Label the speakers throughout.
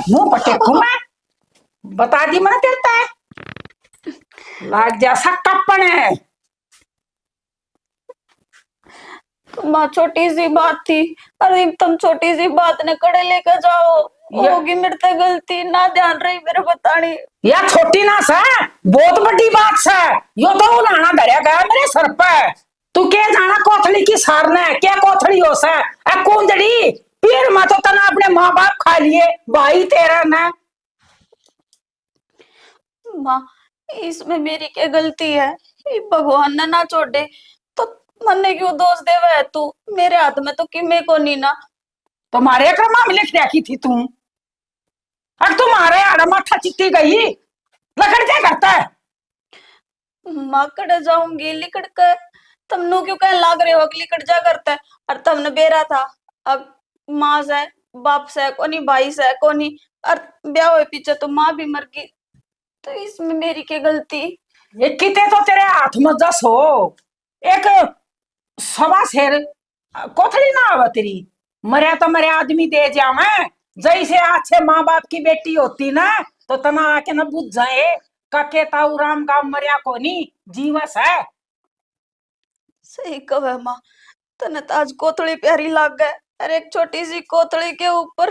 Speaker 1: मुंह पटे घुमा बता दी मैंने तेरता है लाग जैसा टप्पन है।
Speaker 2: माँ छोटी सी बात थी। अरे तुम छोटी सी बात ने कड़े लेकर जाओ। होगी मेरे से गलती ना ध्यान रही मेरे बतानी।
Speaker 1: या छोटी ना सा बहुत बड़ी बात सा यो तो उलाना धरया गया मेरे सर पे। तू के जाना कोथड़ी की सारने क्या कोथड़ी हो सा ए कुंदड़ी पीर मा तो तना अपने माँ बाप खा लिए भाई तेरा ना।
Speaker 2: माँ इसमें मेरी क्या गलती है? ये भगवान ने ना छोड़े तो मन्ने क्यों दोष देवे है तू? मेरे हाथ में तो किमे को नहीं ना।
Speaker 1: तुम्हारे क्रम में लिख रखी थी तू अब तुम्हारे आड़ा माथा चिट्टी गई लकड़ क्या करता है।
Speaker 2: माँ कड़ जाऊंगी लिकड़ कर। तुमने क्यों कह लाग रहे हो कि लिकड़ जा करता है? और तुमने बेरा था अब माँ से बाप से कोनी भाई से कोनी और ब्याह हुए पीछे तो माँ भी मर गई। तो इसमें मेरी क्या गलती?
Speaker 1: ये किते तो तेरे हाथ में जस हो एक सवा शेर कोथड़ी ना आवा तेरी मरे तो मरे आदमी दे जावे जैसे अच्छे माँ बाप की बेटी होती ना तो तना आके न बुझ जाए काके ताऊ राम गाम मरिया कोनी जीवस है।
Speaker 2: सही कहे माँ। तने तो आज कोथળી प्यारी लाग गए। अरे एक छोटी सी कोथળી के ऊपर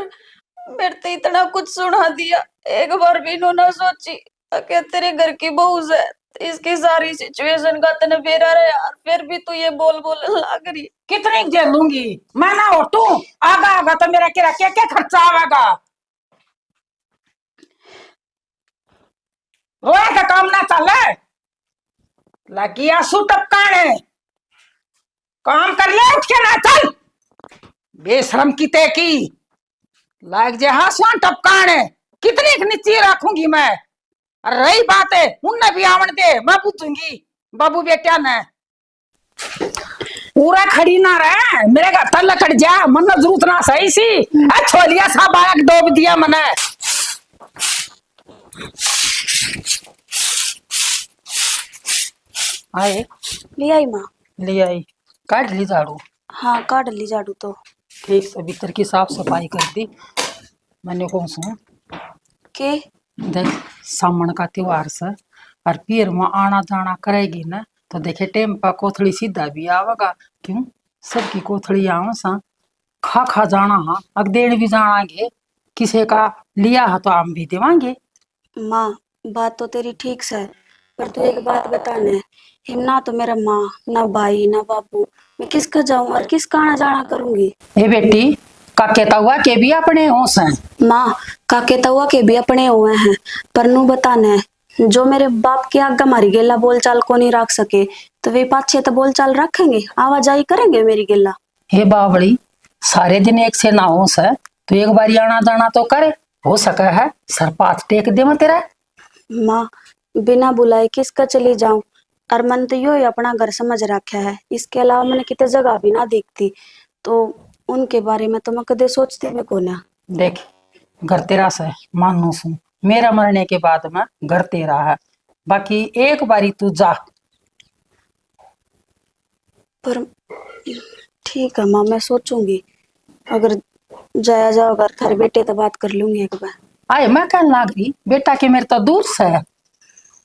Speaker 2: मेरे तो इतना कुछ सुना दिया। एक बार भी इन्होंने सोची कि तेरे घर की बहू से इसकी सारी सिचुएशन का तने बेरा रहे यार फिर भी तू ये बोल बोल लाग रही।
Speaker 1: कितने जेल लूंगी मैं ना और तू आगा आगा तो मेरा क्या क्या क्या खर्चा आवेगा। रोए का काम ना चले लगी आंसू टपकाने काम कर ले उठ के ना चल बेशरम की ते की लाग जे हासवान टपकाने कितनी नीची रखूंगी मैं। अरे रही बात है उनने भी आवन दे मैं पूछूंगी बाबू बेटा ने पूरा खड़ी ना रहे मेरे घर तल लकड़ जा मन जरूरत ना सही सी छोलिया सा बालक डोब दिया मने। आए
Speaker 2: ले आई माँ।
Speaker 1: ले आई काट ली झाड़ू।
Speaker 2: हाँ काट ली झाड़ू तो।
Speaker 1: ठीक से भीतर की साफ सफाई कर दी मैंने कौन सुन
Speaker 2: के
Speaker 1: देख सामन का त्योहार से और पीर में आना जाना करेगी ना तो देखे टेम्पा कोथड़ी सीधा भी आवेगा क्यों सबकी कोथड़ी आव सा खा खा जाना हाँ अगदेड़ भी जानागे किसी का लिया है तो आम भी देवांगे।
Speaker 2: माँ बात तो तेरी ठीक से है पर तू एक बात बताना है हिम ना तो मेरा माँ ना भाई ना बापू मैं किसका जाऊं और किसका आना जाना करूंगी।
Speaker 1: ए बेटी काके तवा के भी अपने होश हैं।
Speaker 2: माँ काके तवा के भी अपने हुए हैं पर नू बताना है जो मेरे बाप की आज्ञा मारी गेला बोल चाल को नहीं रख सके तो वे पाछे तो बोल चाल रखेंगे आवाजाही करेंगे मेरी गेला।
Speaker 1: हे बावड़ी सारे दिन एक से ना होश है तो एक बार आना जाना तो करे हो सका है सर पाथ टेक दे मैं तेरा।
Speaker 2: माँ बिना बुलाए किसका चली जाऊं और मन तो यो ही अपना घर समझ रखा है इसके अलावा मैंने कितने जगह भी ना देखती तो उनके बारे में तो मैं कदे सोचती भी को ना।
Speaker 1: देख घर तेरा से मानू सू मेरा मरने के बाद में घर तेरा है बाकी एक बारी तू जा।
Speaker 2: पर ठीक है माँ मैं सोचूंगी अगर जाया जाओ अगर थारे बेटे तो बात कर लूंगी एक बार।
Speaker 1: आए मैं कहने लाग रही बेटा के मेरे तो दूर से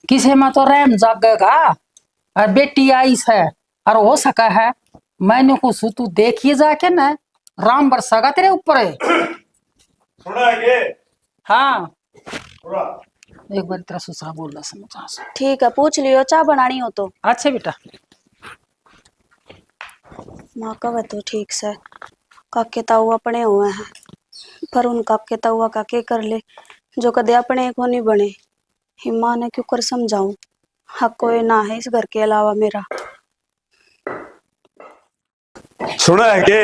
Speaker 1: किसी में तो रैम जागेगा और बेटी आई से और हो सका है मैंने कुछ तू देखिए जाके ना राम बरसागा तेरे ऊपर है।
Speaker 3: सुना है ये?
Speaker 1: हाँ
Speaker 3: सुना।
Speaker 1: एक बार तेरा ससुरा बोल रहा समझा।
Speaker 2: ठीक है पूछ लियो चाय बनानी हो तो।
Speaker 1: अच्छा बेटा
Speaker 2: माँ कहे तो ठीक से काके ताऊ अपने हुए हैं पर उन काके ताऊआ का के कर ले जो कदे अपने को नहीं बने। हिम्मा ने क्यों कर समझाऊं हक कोई ना है इस घर के अलावा मेरा।
Speaker 3: सुना है के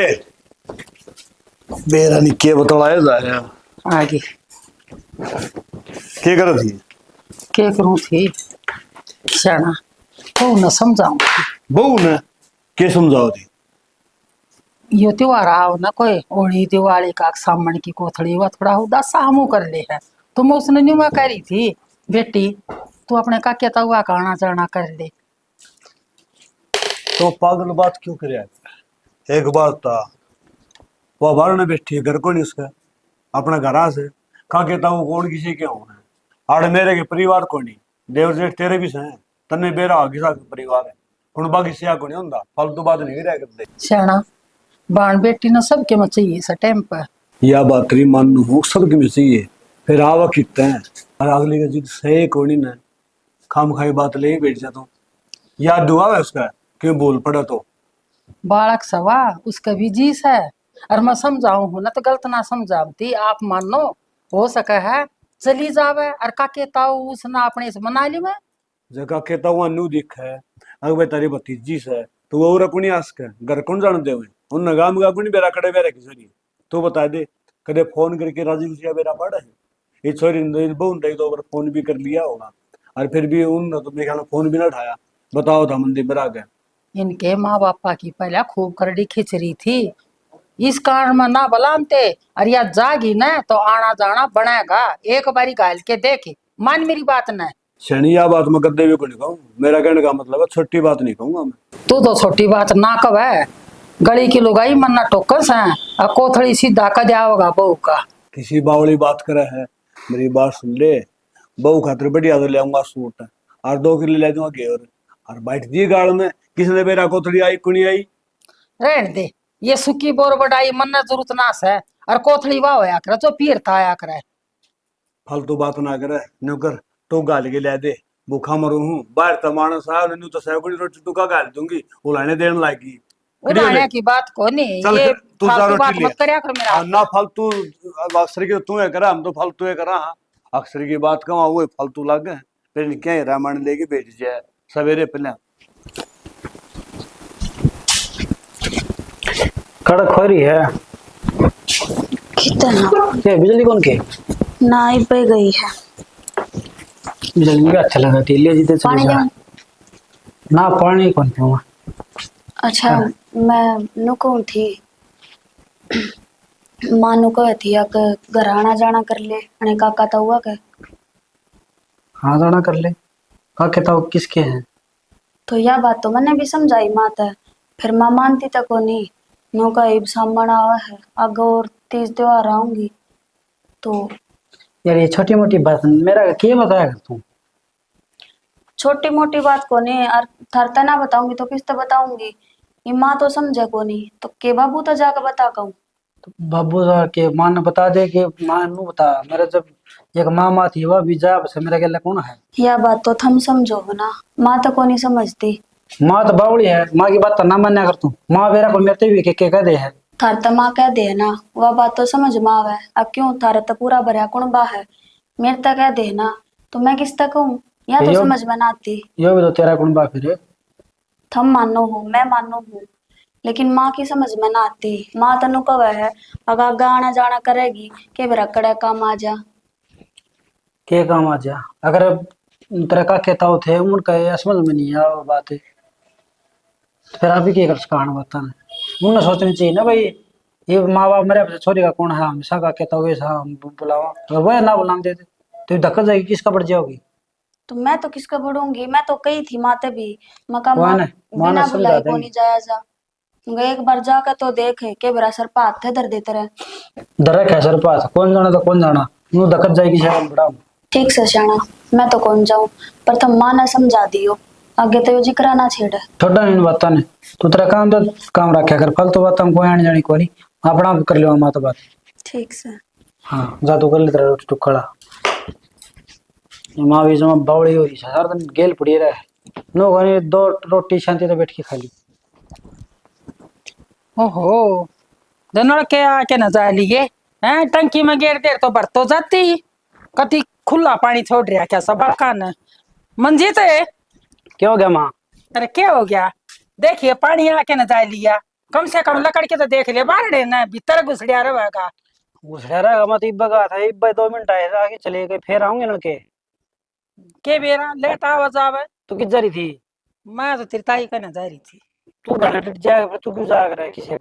Speaker 3: मेरा नहीं के बतलाया जा रहा
Speaker 1: आगे
Speaker 3: के कर थी
Speaker 1: क्या करूं थी शाना तो न समझाऊं
Speaker 3: बहू ने के समझाओ थी
Speaker 1: यो त्योहार आओ ना कोई होली दिवाली का सामन की कोथड़ी हुआ थोड़ा उदा सामू कर ले है तुम उसने न्यूमा करी थी बेटी तू अपने काके तहुआ का आना जाना कर ले।
Speaker 3: तो पागल बात क्यों करे एक बात था वो बाहर ने बैठी है घर को नहीं उसका अपना घर आ से का कहता हूँ कौन किसी के हो है आड़ मेरे के परिवार को नहीं देवर जेठ तेरे भी हैं तन्ने बेरा आगे सा परिवार है कुण बाकी सिया को नहीं होंदा फालतू बात नहीं रह करते
Speaker 1: सियाना बाण बेटी ना सबके में चाहिए इस टाइम पर।
Speaker 3: या बात तेरी मान हूँ सबके में चाहिए फिर आवा कितने हैं और अगली का जिद सही कोनी ना खाम खाई बात ले ही बैठ जाता हूँ याद दुआ है उसका क्यों बोल पड़ा तो
Speaker 1: बालक सवा उसका भी जीस है और मैं समझाऊं हूं ना तो गलत ना समझाती आप मानो हो सके है चली जावे और का कहता हूँ उसने अपने से मना ली मैं
Speaker 3: जगह कहता हूँ अनु दिख है अगर भाई तारी भतीजी से तो वो रकुनी आस के घर कौन जानते हुए उन नगाम गा कुनी बेरा कड़े बेरा किसरी तो बता दे कदे फोन करके राजी खुशिया बेरा पड़ा है ये छोरी ने बहुत दो बार फोन भी कर लिया होगा और फिर भी उन तो मेरे ख्याल फोन भी ना उठाया बताओ था मंदिर पर आ गया
Speaker 1: इनके माँ बापा की पहले खूब करड़ी खिचड़ी थी इस कारण में ना बलामते और या जागी ना तो आना जाना बनेगा एक बारी घाल के देखे मान मेरी बात न
Speaker 3: शनि या बात मैं कदे भी को नहीं कहूँ मेरा कहने का मतलब है छोटी बात नहीं कहूंगा मैं
Speaker 1: तू तो छोटी बात ना कब है गली की लुगाई मन्ना टोकस है और कोथड़ी सीधा का दिया होगा बहू का
Speaker 3: किसी बावली बात करे है मेरी बात सुन ले बहू खातिर बढ़िया तो ले आऊंगा सूट और 2 किलो ले दूंगा घेवर और बैठ दी गाड़ में किसने मेरा कोथड़ी आई कुनी आई
Speaker 1: रहने दे ये सुखी बोर बड़ाई मन्ना जरूरत ना है और कोथड़ी वाह होया करे जो पीर था आया करे
Speaker 3: फालतू बात ना करे नौकर तो गाल के ले दे भूखा मरू हूँ बाहर तो मानस आया नहीं तो सैकड़ी रोटी टुका गाल दूंगी उलाने देने लागी
Speaker 1: उड़ाने की बात को नहीं
Speaker 3: चल
Speaker 1: ये
Speaker 3: तू जा
Speaker 1: फालतू बात
Speaker 3: रोटी
Speaker 1: मत
Speaker 3: ले
Speaker 1: करया कर मेरा
Speaker 3: ना फालतू अक्सर की तू है करा हम तो फालतू है करा हाँ अक्सर की बात कमा वो फालतू लागे फिर क्या रामायण लेके बैठ जाए सवेरे पहले
Speaker 4: कड़क हो रही है
Speaker 2: कितना
Speaker 4: ये बिजली कौन के
Speaker 2: नाई पे गई है।
Speaker 4: बिजली भी अच्छा लगा थी ले जीते
Speaker 2: पानी
Speaker 4: चले जा
Speaker 2: लाऊं?
Speaker 4: ना पानी कौन पीऊंगा
Speaker 2: अच्छा मैं नुको थी मानो को थी घर आना जाना कर ले अने काका तो हुआ के
Speaker 4: हाँ जाना कर ले का कहता हूँ किसके हैं
Speaker 2: तो यह बात तो मैंने भी समझाई माता फिर माँ मानती तक को नहीं नो का ईब सामान आवा है आगे और 30 त्योहार आऊंगी तो
Speaker 4: यार ये छोटी मोटी बात मेरा क्या बताया कर तू
Speaker 2: छोटी मोटी बात को नहीं और थरता ना बताऊंगी तो किस तरह बताऊंगी ये माँ तो समझे को नहीं तो के बाबू तो जाकर बता कहूँ
Speaker 4: तो बाबू सर के माँ ने बता दे कि माँ नू बता मेरा जब एक माँ थी वह भी जा बस मेरा गला कौन है
Speaker 2: यह बात तो थम समझो हो ना माँ तो को नहीं समझती
Speaker 4: माँ तो बावड़ी है माँ की बात तो ना मान्या कर तू माँ मेरा को मेरे भी के कह दे है
Speaker 2: थार तो माँ कह दे ना वह बात तो समझ में आवे अब क्यों थारा तो पूरा भरा कुणबा है मेरे तक कह दे ना तो मैं किस तक कहूँ या तो
Speaker 4: यो-
Speaker 2: समझ में ना आती
Speaker 4: यो भी तो तेरा कौन बा फिर
Speaker 2: थम मानो हूँ मैं मानो हूँ लेकिन माँ की समझ में ना आती माँ तनु कव है अगर गाना जाना करेगी के बेरा कड़े काम आ जा
Speaker 4: के काम आ जा अगर तेरा का कहता हो थे उनका ये समझ में नहीं आया वो बात है तो फिर अभी क्या कर कहानी बता उन्हें सोचनी चाहिए ना भाई ये माँ बाप मेरे छोरी का कौन है हमेशा का कहता हो वैसा हम बुलावा तो वह ना बुला देते तो धक्का जाएगी किसका पड़ जाओगी
Speaker 2: तो मैं तो किसका बढ़ूंगी मैं तो कही थी माते भी मका
Speaker 4: वहाँ
Speaker 2: माँ
Speaker 4: ने- वहाँ ने
Speaker 2: बिना
Speaker 4: समझा
Speaker 2: बुलाई को
Speaker 4: देंगे।
Speaker 2: नहीं जाया जा मगर एक बार जाकर तो देखे के बेरा सर पे हाथ धर देते रहे
Speaker 4: दरक है सर पास कौन जाना तो कौन जाना नु धक्कत जाएगी शायद बड़ा
Speaker 2: ठीक से शाना मैं तो कौन जाऊं प्रथम माँ ने समझा दियो आगे तो यो जिक्र ना छेड़े
Speaker 4: छोटा नहीं बात ने तू तेरा काम तो काम रखा कर फल तो बात हम कोई आने जानी कोई अपना कर लियो माँ तो बात
Speaker 2: ठीक से
Speaker 4: हाँ जा तू कर ले तेरा रोटी टुकड़ा माँ भी जमा बावड़ी हो रही है सारा दिन गेल पड़ी रहे नो घनी 2 रोटी शांति तो बैठ के खा ली
Speaker 1: ओहो दोनों के आके न जा लिए हैं टंकी में गेर देर तो भर तो जाती कति खुला पानी छोड़ रहा क्या सब कान मंजीत है
Speaker 4: क्या हो गया माँ
Speaker 1: अरे क्या हो गया देखिए पानी आके न जा लिया कम से कम लकड़ के तो देख ले बाहर ना भीतर घुसड़िया रहेगा
Speaker 4: घुसरा रहा मत इब्बा का था इब्बा 2 मिनट आए आगे चले गए फिर आऊंगे लड़के
Speaker 1: के बेरा लेट आवाज आवे
Speaker 4: तू किस जा रही थी
Speaker 1: मैं तो तेरी ताई का न जा रही थी
Speaker 4: तू घंटा डट जाएगा फिर तू क्यों जाग रहा है किसी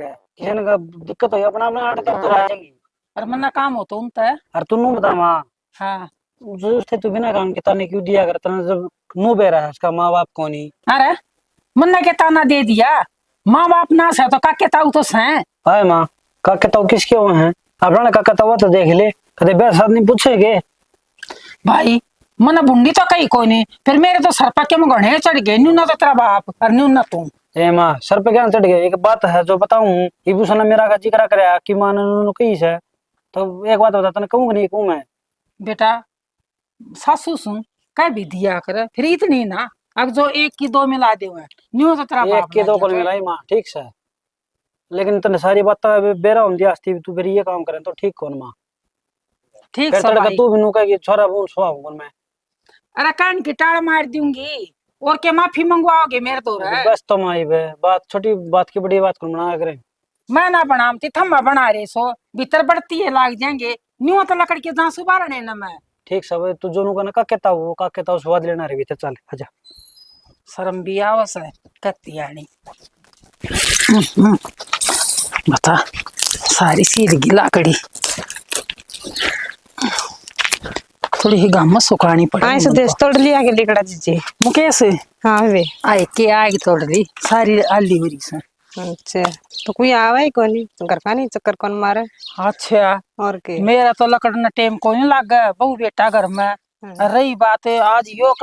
Speaker 4: ने का दिक्कत हो अपना अपना आटे तक तो आ जाएगी
Speaker 1: और मन्ना काम हो तो उनता है
Speaker 4: और तू नू बता माँ
Speaker 1: हाँ
Speaker 4: उससे तू बिना काम के ताने क्यों दिया कर तने जब नू बह रहा है उसका माँ बाप कौन ही
Speaker 1: अरे मन्ना के ताना दे दिया माँ बाप ना से तो काके ताऊ तो से
Speaker 4: हाय माँ का कहता हूँ किसके वो हैं अपना का कहता हुआ तो देख ले कदे ब्याह शादी नहीं पूछेगे?
Speaker 1: भाई मन बुंडी तो कहीं कोई नहीं, फिर मेरे तो सर पर क्यों गणे चढ़ गए, न्यू ना तो तेरा बाप और न्यू ना तू।
Speaker 4: ए माँ सर पे क्या चढ़ गया? एक बात है जो बताऊं, इबू ने मेरा का जिक्र कराया कि मां ने कही है, तो एक बात बता, तने कहूँ नहीं कहूँ मैं?
Speaker 1: बेटा सासू सुन कह भी दिया कर, फिर इतनी ना, अब जो एक की दो मिला दे हुए न्यू तो तेरा
Speaker 4: एक
Speaker 1: बाप
Speaker 4: के
Speaker 1: लग
Speaker 4: दो
Speaker 1: गया
Speaker 4: कौन
Speaker 1: कर।
Speaker 4: मिलाई माँ, ठीक से, लेकिन तने सारी बात बेरा होती आस्ती तू फिर ये काम करे तो ठीक कौन माँ?
Speaker 1: ठीक
Speaker 4: फिर
Speaker 1: सब
Speaker 4: तड़का
Speaker 1: भाई।
Speaker 4: तू भी नू कहेगी छोरा बोल सुहाव कौन मैं?
Speaker 1: अरे कान की टाड़ मार दूंगी और क्या माफी मंगवाओगे मेरे तो रे?
Speaker 4: बस तो माई बे बात, छोटी बात की बड़ी बात कौन बना करे?
Speaker 1: मैं ना बनामती थम्मा बना रहे सो, भीतर बढ़ती है लाग जाएंगे, न्यू तो लकड़ के जहाँ सुबारने ना मैं।
Speaker 4: ठीक सब तू जो नू कहना का कहता वो का कहता वो स्वाद लेना रे भी चल आजा।
Speaker 1: शर्म भी आवस है कत्ती आनी। बता सारी सीधगी लाकड़ी थोड़ी ही गाम सुखानी पड़ी।
Speaker 5: हाँ सुदेश तोड़ लिया के लिकड़ा जीजी।
Speaker 1: मुकेश
Speaker 5: हाँ वे
Speaker 1: आए के आएगी तोड़ ली सारी आली हुई से।
Speaker 5: अच्छा तो कोई आवा ही कोनी घर का नहीं चक्कर कौन मारे?
Speaker 1: अच्छा
Speaker 5: और के
Speaker 1: मेरा तो लकड़ न टेम को नहीं लग गया, बहु बेटा घर में रही बात है आज यो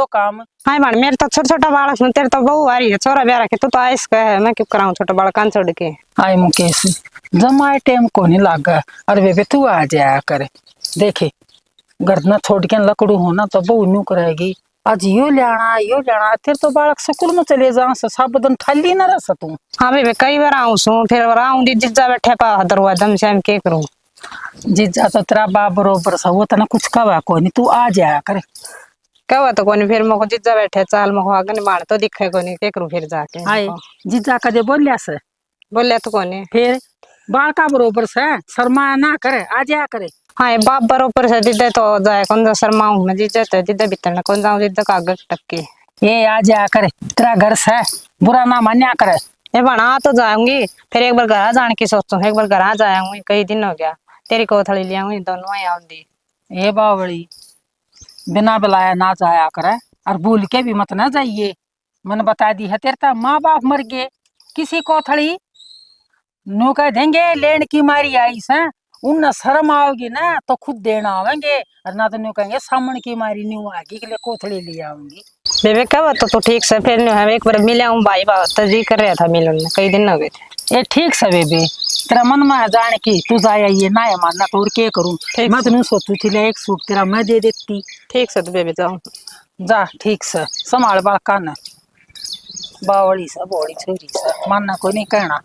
Speaker 1: काम।
Speaker 5: हाँ भाण मेरे तो छोटा छोटा बालक सुन, तेरे तो बहु आ रही है छोरा ब्याह रखे, तू तो आइस का है, मैं क्यों कराऊं छोटा बालक कान छोड़ के?
Speaker 1: आए मुकेश जमाए टेम को नहीं लग गया, अरे बेबे तू आ जाया करे, देखे घर न छोड़ के लकड़ू होना तो बहु न्यू करेगी, आज यो लेना तेरे तो बालक स्कूल में चले जा सब दिन खाली न रह तू।
Speaker 5: हाँ भाई कई बार आऊं सू, फिर आऊं जिज्जा बैठे पा दरवाजा में शाम के करूं?
Speaker 1: जीजा तो तेरा बाप बरोबर सा, वो तना कुछ कवा को नहीं, तू आ जाया करे।
Speaker 5: कहा तो कोनी फिर मको जिज्जा बैठे चाल मको आगे बाण तो दिखे कोनी के करूं फिर जाके?
Speaker 1: आए जीजा कदे बोलिया से
Speaker 5: बोले तो कोनी
Speaker 1: फिर बालका बरोबर से शर्मा ना करे, आ जाया करे।
Speaker 5: हाँ ये बाप बरोबर से जिद्दे तो जाए कौन सा शर्माऊं मैं, जिद्दे तो जिद्दे भीतर ना कौन जाऊं जिद्दे का आगे टपके
Speaker 1: ये आ जाया करे, तेरा घर से बुरा ना मान्या करे।
Speaker 5: ये बना तो जाऊंगी, फिर एक बार घर जाने की सोचूं, एक बार घर जाऊंगी, कई दिन हो गया तेरी कोथड़ी ले आऊंगी दोनों ही आऊंगी।
Speaker 1: ये बावड़ी बिना बुलाया ना जाया करे और भूल के भी मत ना जाइए, मैंने बता दी है तेरे माँ बाप मर गए, किसी कोथड़ी नो कह देंगे लेन की मारी आई से, उन शर्म आओगी ना तो खुद देना आवेंगे, और ना तो न्यू कहेंगे सामन की मारी न्यू आगी के लिए कोथड़ी ले आऊंगी।
Speaker 5: बेबे कब तो ठीक से फिर नहीं एक बार मिले हूँ भाई बाबा तो जी कर रहा था मिलन में, कई दिन हो गए थे।
Speaker 1: ये ठीक से बेबे तेरा मन में है जाने की तू जाया ये ना है मानना तो और क्या करूं, मैं तो नहीं सोचू थी ले एक सूट तेरा मैं दे देती।
Speaker 5: ठीक से तो बेबे जाऊँ
Speaker 1: जा ठीक से संभाल बाका न, बावड़ी सा बड़ी छोरी सा मानना कोई नहीं कहना।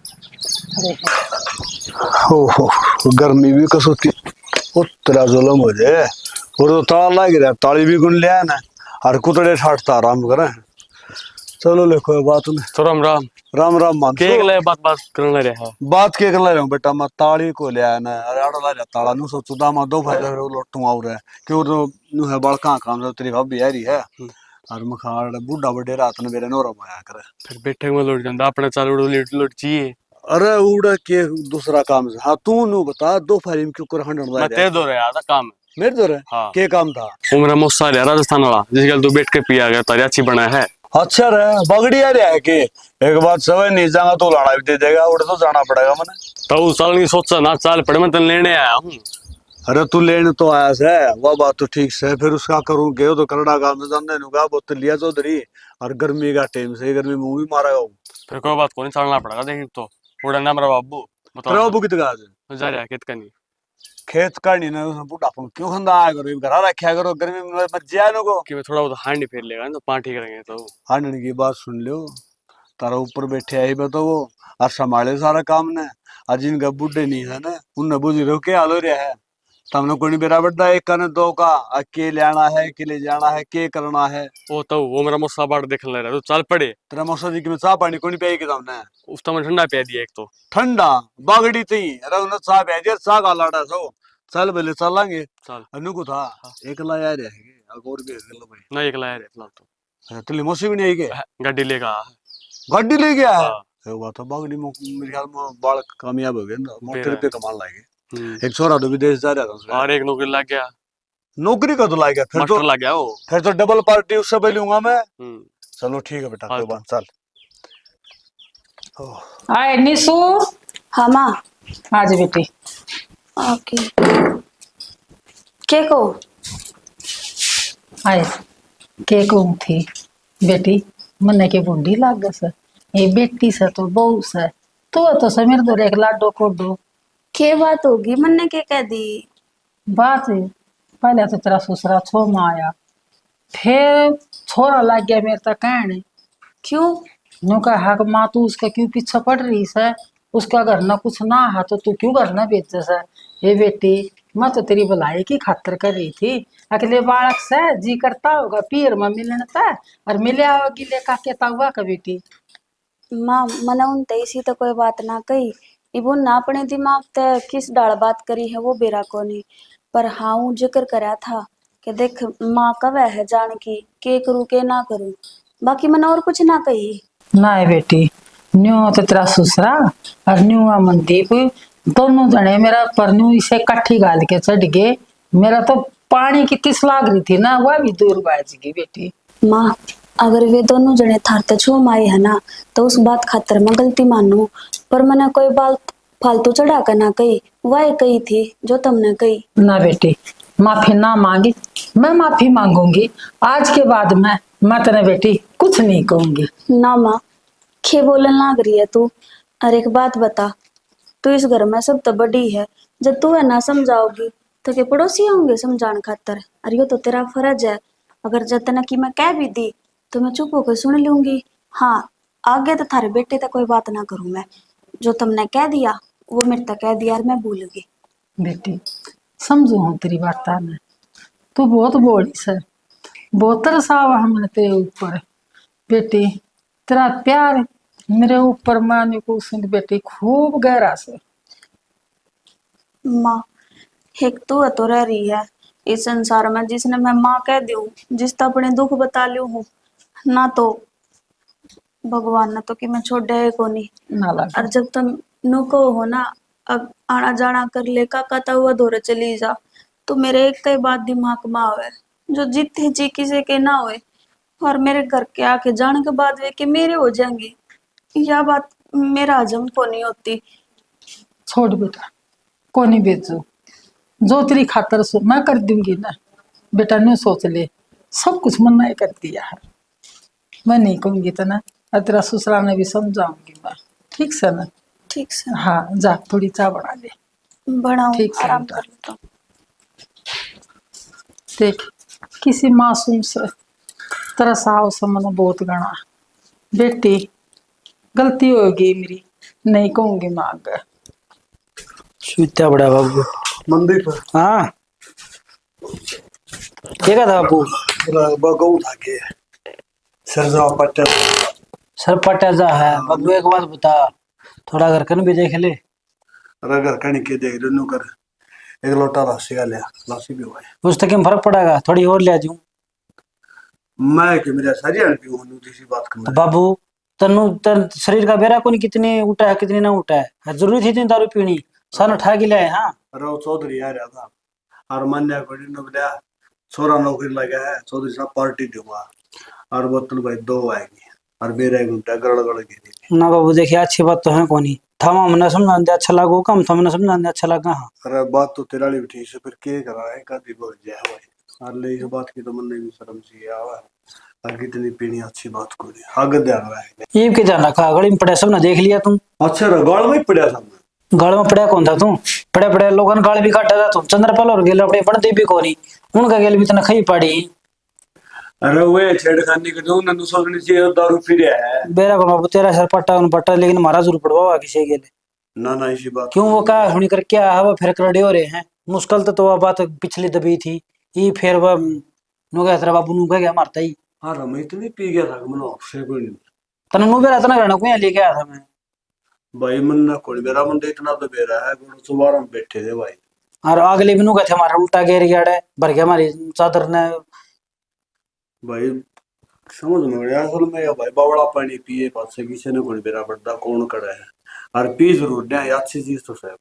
Speaker 3: हो गर्मी भी कसोती तेरा जुलम हो जाए, और तो ताला लग रहा ताली भी गुन लिया ना, हर कुतड़े छाटता आराम करे। चलो लिखो बात में
Speaker 6: तो राम राम
Speaker 3: राम राम मान
Speaker 6: के ले बात करने रहे है
Speaker 3: बात के कर रहा हूँ बेटा, मैं ताली को लिया ना, अरे आड़ा ला ताला नु सोचू दामा दो भाई लोटू आउ रहा है क्यों तो नु है बड़का काम जो तेरी भाभी आ रही है, और मखाड़ बूढ़ा बड़े रात ने मेरे नोरा माया करे,
Speaker 6: फिर बैठे में लौट जाता अपने चाल उड़ लौट चाहिए।
Speaker 3: अरे उड़ा के दूसरा काम से। हाँ तू नु बता दो फाइल में क्यों कर हंडन
Speaker 6: मैं ते दो रहा था काम
Speaker 3: मेरे दो रे
Speaker 6: हाँ
Speaker 3: के काम था?
Speaker 6: वो मेरा मौसा है राजस्थान वाला जिस गल तू बैठ के पिया गया तारी अच्छी बना है।
Speaker 3: अच्छा रे बगड़ी आ रहा है कि एक बात सब नहीं जाऊंगा तो लाना भी दे देगा, उड़ तो जाना पड़ेगा मने।
Speaker 6: तो चाल नहीं सोचा ना चाल पड़े मैं तेन लेने आया हूँ।
Speaker 3: अरे तू लेने तो आया से वह बात तो ठीक से, फिर उसका करूँ के तो कनाडा काम में जानने नुका बोतल लिया चौधरी, और गर्मी का टाइम से गर्मी मुंह भी मारा गया
Speaker 6: फिर कोई बात को नहीं चलना पड़ेगा देखी तो उड़ा ना मेरा बाबू
Speaker 3: तेरा बाबू कितने का
Speaker 6: जा रहा खेत का नहीं
Speaker 3: खेत का नहीं ना बूढ़ा क्यों खंदा आया करो घर रखा करो गर्मी में मत जाए नको
Speaker 6: कि मैं थोड़ा बहुत हांडी फेर लेगा तो पाँच ठीक रहेंगे तो
Speaker 3: हांडन की बात सुन लो, तारा ऊपर बैठे आई तो वो और संभाले सारा काम ने, आज इनका बुढ़े नहीं है ना उन बुझी रहो के हाल हो रहा है, तमने कोई बराबर था एक का न दो का अकेले आना है अकेले जाना है के करना है।
Speaker 6: वो मेरा मौसा बाट देख ले रहा तो चल पड़े
Speaker 3: तेरा मौसा जी की चाह पानी कोनी पिएगी तुमने?
Speaker 6: उस तो मैं ठंडा पिया दिया एक तो
Speaker 3: ठंडा बागड़ी थी, अरे उन्हें चाह पिया दिया चाह का लाड़ा सो चल बोले चलेंगे
Speaker 6: चल
Speaker 3: अनु को था एक ला यार है और भी है भाई
Speaker 6: नहीं एक लाया रे फिलहाल तो
Speaker 3: अच्छा तेरी मौसी भी नहीं आई के
Speaker 6: गाड़ी लेगा
Speaker 3: गाड़ी ले गया है
Speaker 6: हाँ।
Speaker 3: तो बात तो बागड़ी में मेरे ख्याल में बाल कामयाब हो गए ना, मोटे रुपये कमाने लगे। एक छोरा तो विदेश जा रहा था उसका
Speaker 6: और एक नौकरी लग गया
Speaker 3: नौकरी का तो लाएगा
Speaker 6: मास्टर लग गया वो
Speaker 3: फिर तो डबल पार्टी उससे पे लूंगा मैं।
Speaker 6: हम्म
Speaker 3: चलो ठीक है बेटा कोई बात चल।
Speaker 1: आए निशु
Speaker 2: हाँ माँ
Speaker 1: आज बेटी
Speaker 2: ओके के कहो?
Speaker 1: आए के कहूँ थी बेटी मन्ने के बूढ़ी लाग गस ये बेटी से तो बहू से तो समीर दो एक लाडो को दो
Speaker 2: के बात होगी, मन्ने के कह दी?
Speaker 1: बात है पहले तो तेरा ससुरा छो में आया फिर छोरा लग गया मेरे तक कहने
Speaker 2: क्यों?
Speaker 1: नो का हक माँ तू उसका क्यों पीछे पड़ रही है उसका घर ना कुछ ना है तो तू क्यों घर ना बेच है ये बेटी मैं तो तेरी भलाई की खातिर कर रही थी अगले बालक से जी करता होगा पीर में मिलने था और मिले आओगी लेका कहता हुआ का बेटी
Speaker 2: माँ मना उन तैसी तो कोई बात ना कही, इबो ना अपने दिमाग ते किस डाल बात करी है वो बेरा को नहीं। पर हाँ ऊ जिक्र करा था कि देख माँ कब है जान की के करूँ के ना करूँ, बाकी मैंने और कुछ ना कही।
Speaker 1: ना है बेटी न्यू तो तेरा ससुरा और न्यू अमनदीप दोनों जने मेरा पर न्यू इसे काठी गाल के चढ़ गए मेरा तो पानी की तिस लाग रही थी ना वह भी दूर बाज गई बेटी।
Speaker 2: माँ अगर वे दोनों जने थारते छो माए है ना तो उस बात खातर मैं गलती मानू, पर मैंने कोई बात फालतू चढ़ा कर ना कही, वह कही थी जो तुमने कही।
Speaker 1: ना बेटी माफी ना मांगी मैं माफी मांगूंगी आज के बाद मैं तेरे बेटी कुछ नहीं कहूंगी।
Speaker 2: ना माँ खे बोलन लाग रही है तू। और एक बात बता, तू इस घर में सब तो बड़ी है, जब तू है ना समझाओगी तो के पड़ोसी होंगे समझाने खातर। और यो तो तेरा फर्ज है, अगर जतना की मैं कह भी दी तो मैं चुप होकर सुन लूंगी। हाँ आगे तो थारे बेटे तक कोई बात ना करूं मैं, जो तुमने कह दिया वो मेरे तक कह दिया और मैं भूल गई।
Speaker 1: बेटी समझू हूँ तेरी बात में तू बहुत बोली से बहुत तरसावा हमने तेरे ऊपर बेटी तेरा प्यार मेरे ऊपर माने को सुन बेटी खूब गहरा से।
Speaker 2: माँ एक तू तो रह रही है इस संसार में जिसने मैं माँ कह दूं, जिस तो अपने दुख बता लू हूँ ना, तो भगवान ने तो कि मैं छोड़ है को नहीं।
Speaker 1: ना लगा
Speaker 2: और जब तुम नुको हो ना अब आना जाना कर ले काका हुआ दौरे चली जा, तो मेरे एक कई बात दिमाग में आवे जो जीते जी किसी के ना होए, और मेरे घर के आके जाने के बाद वे के मेरे हो जाएंगे, यह बात मेरा हजम को नहीं होती।
Speaker 1: छोड़ बेटा को नहीं बेचो जो तेरी खातर सो मैं कर दूंगी ना बेटा नहीं सोच ले सब कुछ मन नहीं करती यार मैं नहीं कहूंगी तो ना और तेरा ससुराल ने भी समझाऊंगी मैं ठीक से ना।
Speaker 2: ठीक से
Speaker 1: हाँ जा थोड़ी चाय बना ले
Speaker 2: बनाऊं
Speaker 1: ठीक से
Speaker 2: आराम
Speaker 1: बेटा।
Speaker 2: कर लेता हूं।
Speaker 1: देख किसी मासूम से तेरा साव से मन बहुत गणा बेटी गलती होगी मेरी नहीं कहूंगी मां आगे।
Speaker 4: सुत्या बड़ा बाबू।
Speaker 3: मंदिर पर
Speaker 4: हाँ क्या था बाबू?
Speaker 3: बगऊ था के सरजा पट्टा
Speaker 4: सर पटा जा है बाबू एक बात बता, थोड़ा घर कन भी देख ले।
Speaker 3: रगर कणी के देख रनु कर एक लोटा लासी का लिया लासी भी हुआ है
Speaker 4: उस तक में फर्क पड़ेगा, थोड़ी और ले जाऊं
Speaker 3: मैं कि मेरा सारी अन पीऊं नु तीसरी बात
Speaker 4: तो
Speaker 3: कर
Speaker 4: बाबू तनु तर शरीर का बेरा को नहीं कितने उठा है कितने ना उठा है, जरूरी थी इतनी दारू पीनी सन उठा के ले। हाँ
Speaker 3: रो चौधरी आ रहा था और मान्या को दिन बड़ा छोरा नौकरी लगा है चौधरी साहब पार्टी दूंगा और बोतल भाई 2 आएगी और मेरा घंटा गड़गड़ की
Speaker 4: ना बाबू देखिए अच्छी बात तो है कोनी था हमने समझा दे अच्छा लागो कम था हमने समझा दे अच्छा लगा। हाँ
Speaker 3: अरे बात तो तेरा भी ठीक है फिर के करा है कभी बोल जाए भाई और ले इस बात की तो मन नहीं शर्म सी आवा और कितनी पीनी अच्छी बात को नहीं आगे ध्यान रहा
Speaker 4: ये के जान रखा गली में पड़ा सब ने देख लिया तुम।
Speaker 3: अच्छा रगाड़ में ही पड़ा सामने
Speaker 4: गाड़ में पड़ा कौन था तू? पड़े पड़े लोगों ने गाड़ भी काटा था तुम चंद्रपाल और गेल अपने बनते भी कोनी उनका गेल भी तना खई पड़ी।
Speaker 3: अरे वे छेड़खानी के जो ननु सोचनी चाहिए दारू पी रहा है
Speaker 4: बेरा को बाबू तेरा सर पट्टा उन पट्टा लेकिन हमारा जरूर पड़वा किसी गेले
Speaker 3: ना इसी बात
Speaker 4: क्यों वो क्या हुनी कर क्या है वो फिर करड़े हो रहे हैं मुश्किल तो वह बात पिछली दबी थी ये फिर वह नुगा तेरा बाबू नुगा क्या मारता ही।
Speaker 3: हाँ मैं इतनी पी गया था मनो से कोई नहीं
Speaker 4: तना नु बेरा तना रहना कोई लेके आया था मैं
Speaker 3: भाई मन ना कोई मेरा मन तो इतना तो बेरा है गुरु सुबार हम बैठे थे भाई
Speaker 4: और अगले भी नुगा थे हमारा उल्टा गेर गया भर गया हमारी चादर ने
Speaker 3: भाई समझ में गया असल में या भाई बावड़ा पानी पिए पास से किसी ने कोई बेरा बड़ा कौन कड़ा है और पी जरूर दे अच्छी चीज तो है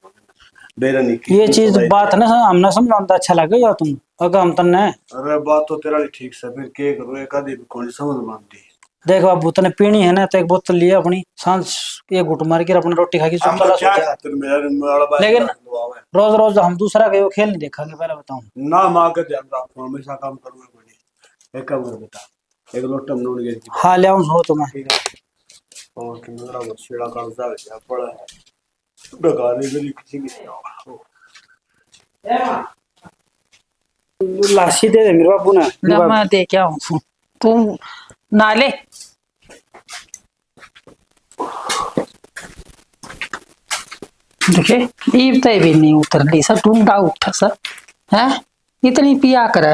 Speaker 3: बेरा नहीं
Speaker 4: ये चीज बात ना हमने समझाता अच्छा लगे या तुम अगर हम तन्ने
Speaker 3: अरे बात तो तेरा ठीक से फिर के करो एक आदमी कौन समझ मानती
Speaker 4: देख बाबू तने पीनी है ना तो एक बोतल लिया अपनी सांझ एक घुट मार के अपनी रोटी खा के
Speaker 3: हम
Speaker 4: चुप
Speaker 3: क्या
Speaker 4: चला
Speaker 3: खातिर मेरा वाला बात
Speaker 4: लेकिन
Speaker 3: दुआ है।
Speaker 4: रोज रोज हम दूसरा के वो खेल नहीं देखेंगे पहले बताऊं।
Speaker 3: ना मां का ध्यान रखो हमेशा काम करूंगा बड़ी एक काम कर बेटा एक लोटम नून गिर की
Speaker 4: हाँ ले आऊं हो तो मैं
Speaker 3: ठीक है और कि मेरा बछड़ा का उदा गया पड़ा है बेगाने गली किसी की नहीं होगा
Speaker 4: लाशी दे दे मेरे बाबू ने
Speaker 1: ले मैं दे क्या हूँ तू नाले देखे ईब तय भी नहीं उतर ली सर ढूंढा उठा सर है इतनी पिया करे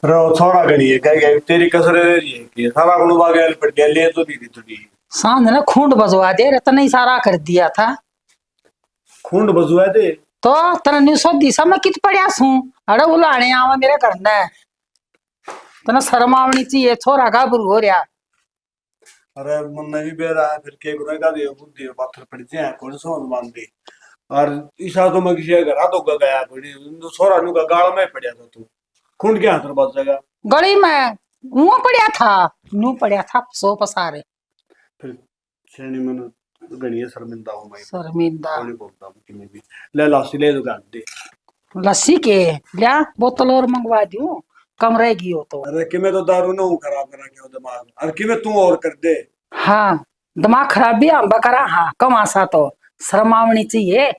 Speaker 3: रो थोड़ा गनी है कह तेरी कसर है कि सारा गुण बागे पर ले तो दी थोड़ी
Speaker 1: सांझ ने खूंड बजवा दे रे तने इशारा कर दिया था
Speaker 3: खूंड बजुआ दे
Speaker 1: तो तने न्यू सो दिशा में कित पड़िया सू अरे बुलाने आवा मेरे घर ने तना शर्म आवनी चाहिए छोरा गाभरू हो रहा
Speaker 3: अरे मन नहीं बेरा है फिर के गुनेगा दे बुद्धि पत्थर पड़ जाए कौन समझ मान दे और ईशा तो मैं किसी घर तो गया कोई छोरा नु का गाल में पड़या था तू खूंड के हाथ बच जाएगा
Speaker 1: गली में मुंह पड़िया था नू पड़िया था सो पसारे
Speaker 3: फिर श्रेणी में गणिया शर्मिंदा हूं मैं
Speaker 1: शर्मिंदा
Speaker 3: नहीं बोलता हूं कि मैं भी ले लासी ले दुकान दे
Speaker 1: लस्सी के लिया बोतल और मंगवा दूं कम रहेगी हो तो
Speaker 3: अरे कि मैं तो दारू ना हूं खराब करा के दिमाग अरे कि मैं तू और कर दे
Speaker 1: हाँ दिमाग खराब भी हम करा हाँ कम आसा तो शर्म आवनी चाहिए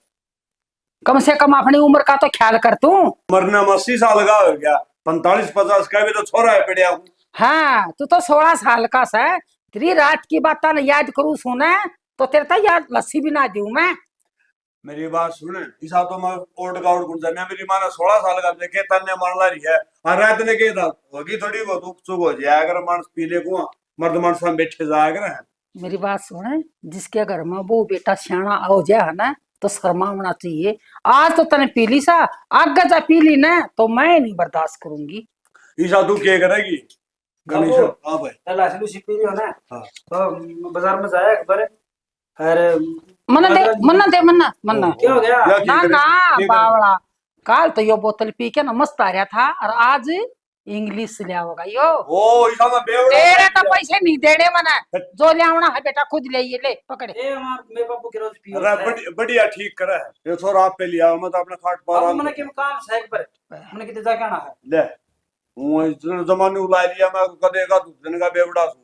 Speaker 1: कम से कम अपनी उम्र का तो ख्याल कर तू
Speaker 3: मरना 80 साल का हो गया 45-50 का भी तो छोरा है पड़िया हूं
Speaker 1: हाँ तू तो 16 साल का है तेरी रात की बात ना याद करूँ सुने तो तेरे तो याद लस्सी भी ना दूं मैं
Speaker 3: मेरी बात सुन ईसा तो मैं ओल्ड का ओल्ड गुण जाने मेरी मां ने 16 साल का देखे तन्ने मान ला रही है और रात ने के था होगी थोड़ी बहुत चुप हो जाए अगर मानस पी ले को मर्द मानस में बैठे जाया करे
Speaker 1: मेरी बात सुने जिसके घर में वो बेटा सियाना हो जाए ना तो शर्मा होना चाहिए आज तो तने पी ली सा आगे जा पी ली ना तो मैं नहीं बर्दाश्त करूंगी
Speaker 3: ईसा तू क्या करेगी गणेश हां भाई
Speaker 4: लाशी लूसी पी लियो ना
Speaker 3: हां
Speaker 4: तो बाजार में जाया एक बार अरे
Speaker 1: मन्ना दे मन्ना दे मन्ना मन्ना
Speaker 4: क्या हो गया
Speaker 1: ना ना बावड़ा काल तो यो बोतल पी के ना मस्त आ रहा था और आज इंग्लिश लिया होगा यो
Speaker 3: ओ ईसा में बेवड़ा
Speaker 1: तेरे तो पैसे नहीं देने मना जो ले आना है बेटा खुद ले ये ले पकड़े
Speaker 4: ए हमार मेरे बाबू के रोज पियो
Speaker 3: अरे बढ़िया ठीक करे ये छोरा आप पे लिया मैं तो अपने खाट पर
Speaker 4: बाबू मने के काम साइक पर मने किते जा आना है
Speaker 3: ले वो इस जमाने उला लिया मैं कदेगा दूसरे का बेवड़ा सु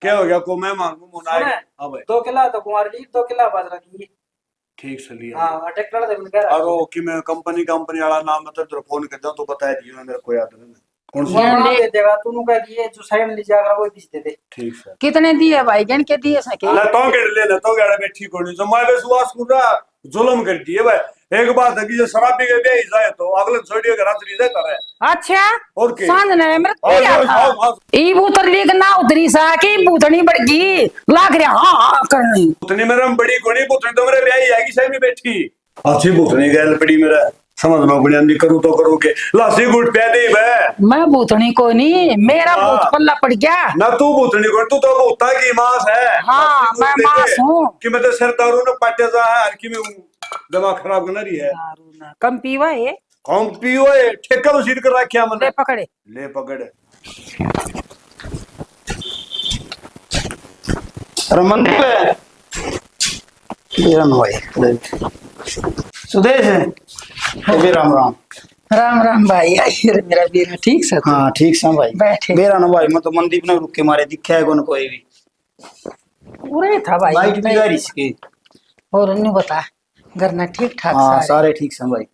Speaker 3: क्या हो गया को मैं मांगू मुनाए हां भाई
Speaker 4: 2 किला तो कुमार ली 2 किला बाजरा की
Speaker 3: ठीक से लिया
Speaker 4: हां ट्रैक्टर दे मिल गया
Speaker 3: और वो कि मैं कंपनी वाला नाम मतलब तेरे फोन कर दूं तो बता दियो मेरे को याद नहीं कौन
Speaker 4: वो
Speaker 3: सा
Speaker 4: बना दे देगा तूनु का दिए जो साइड ले जाकर वो बीच दे दे
Speaker 3: ठीक है
Speaker 1: कितने दिए भाई गन के दिए सके
Speaker 3: ना तो के ले ना तो गाड़ा बैठी कोनी जो मैं विश्वास कर रहा जुल्म कर दिए भाई एक बात है कि जो शराब पी के बेई जाए तो अगले छोड़िए घर रात्रि जाए करे
Speaker 1: अच्छा
Speaker 3: और के
Speaker 1: सांझ ने मेरे पिया था ई बूतर लीक ना उतरी सा की बूतनी बढ़गी लाग रहा हां करनी
Speaker 3: उतनी मेरे बड़ी कोनी पुतनी तो मेरे ब्याह आएगी सही में बैठी अच्छी पुतनी गैल पड़ी मेरा समझ में बड़ी अंधी करूं तो करूं के लासी गुट पे दे बे
Speaker 1: मैं बूतनी को नहीं मेरा बूत पल्ला पड़ गया
Speaker 3: ना तू पुतनी को तू तो भूता की मांस है
Speaker 1: हाँ मैं मांस हूँ
Speaker 3: कि मैं तो सिर दारू न पट्टे जा है कि मैं दिमाग खराब कर रही है
Speaker 1: दारू ना कम पीवा है
Speaker 3: कौन पियो है ठेका तो सीट कर रखा मैंने
Speaker 1: ले पकड़े
Speaker 3: ले पकड़
Speaker 4: रमन पे बेरन भाई सुदेश है बे राम राम
Speaker 1: राम राम भाई आइए मेरा बेरा ठीक से
Speaker 4: हाँ ठीक सा भाई
Speaker 1: बैठे
Speaker 4: बेरा ना भाई मैं तो मनदीप ने रुक के मारे दिखा है कौन कोई भी
Speaker 1: पूरे था भाई
Speaker 4: लाइट भी गाड़ी इसके
Speaker 1: और अन्नू बता घर ना ठीक ठाक
Speaker 4: हाँ
Speaker 1: सारे
Speaker 4: सारे ठीक सा भाई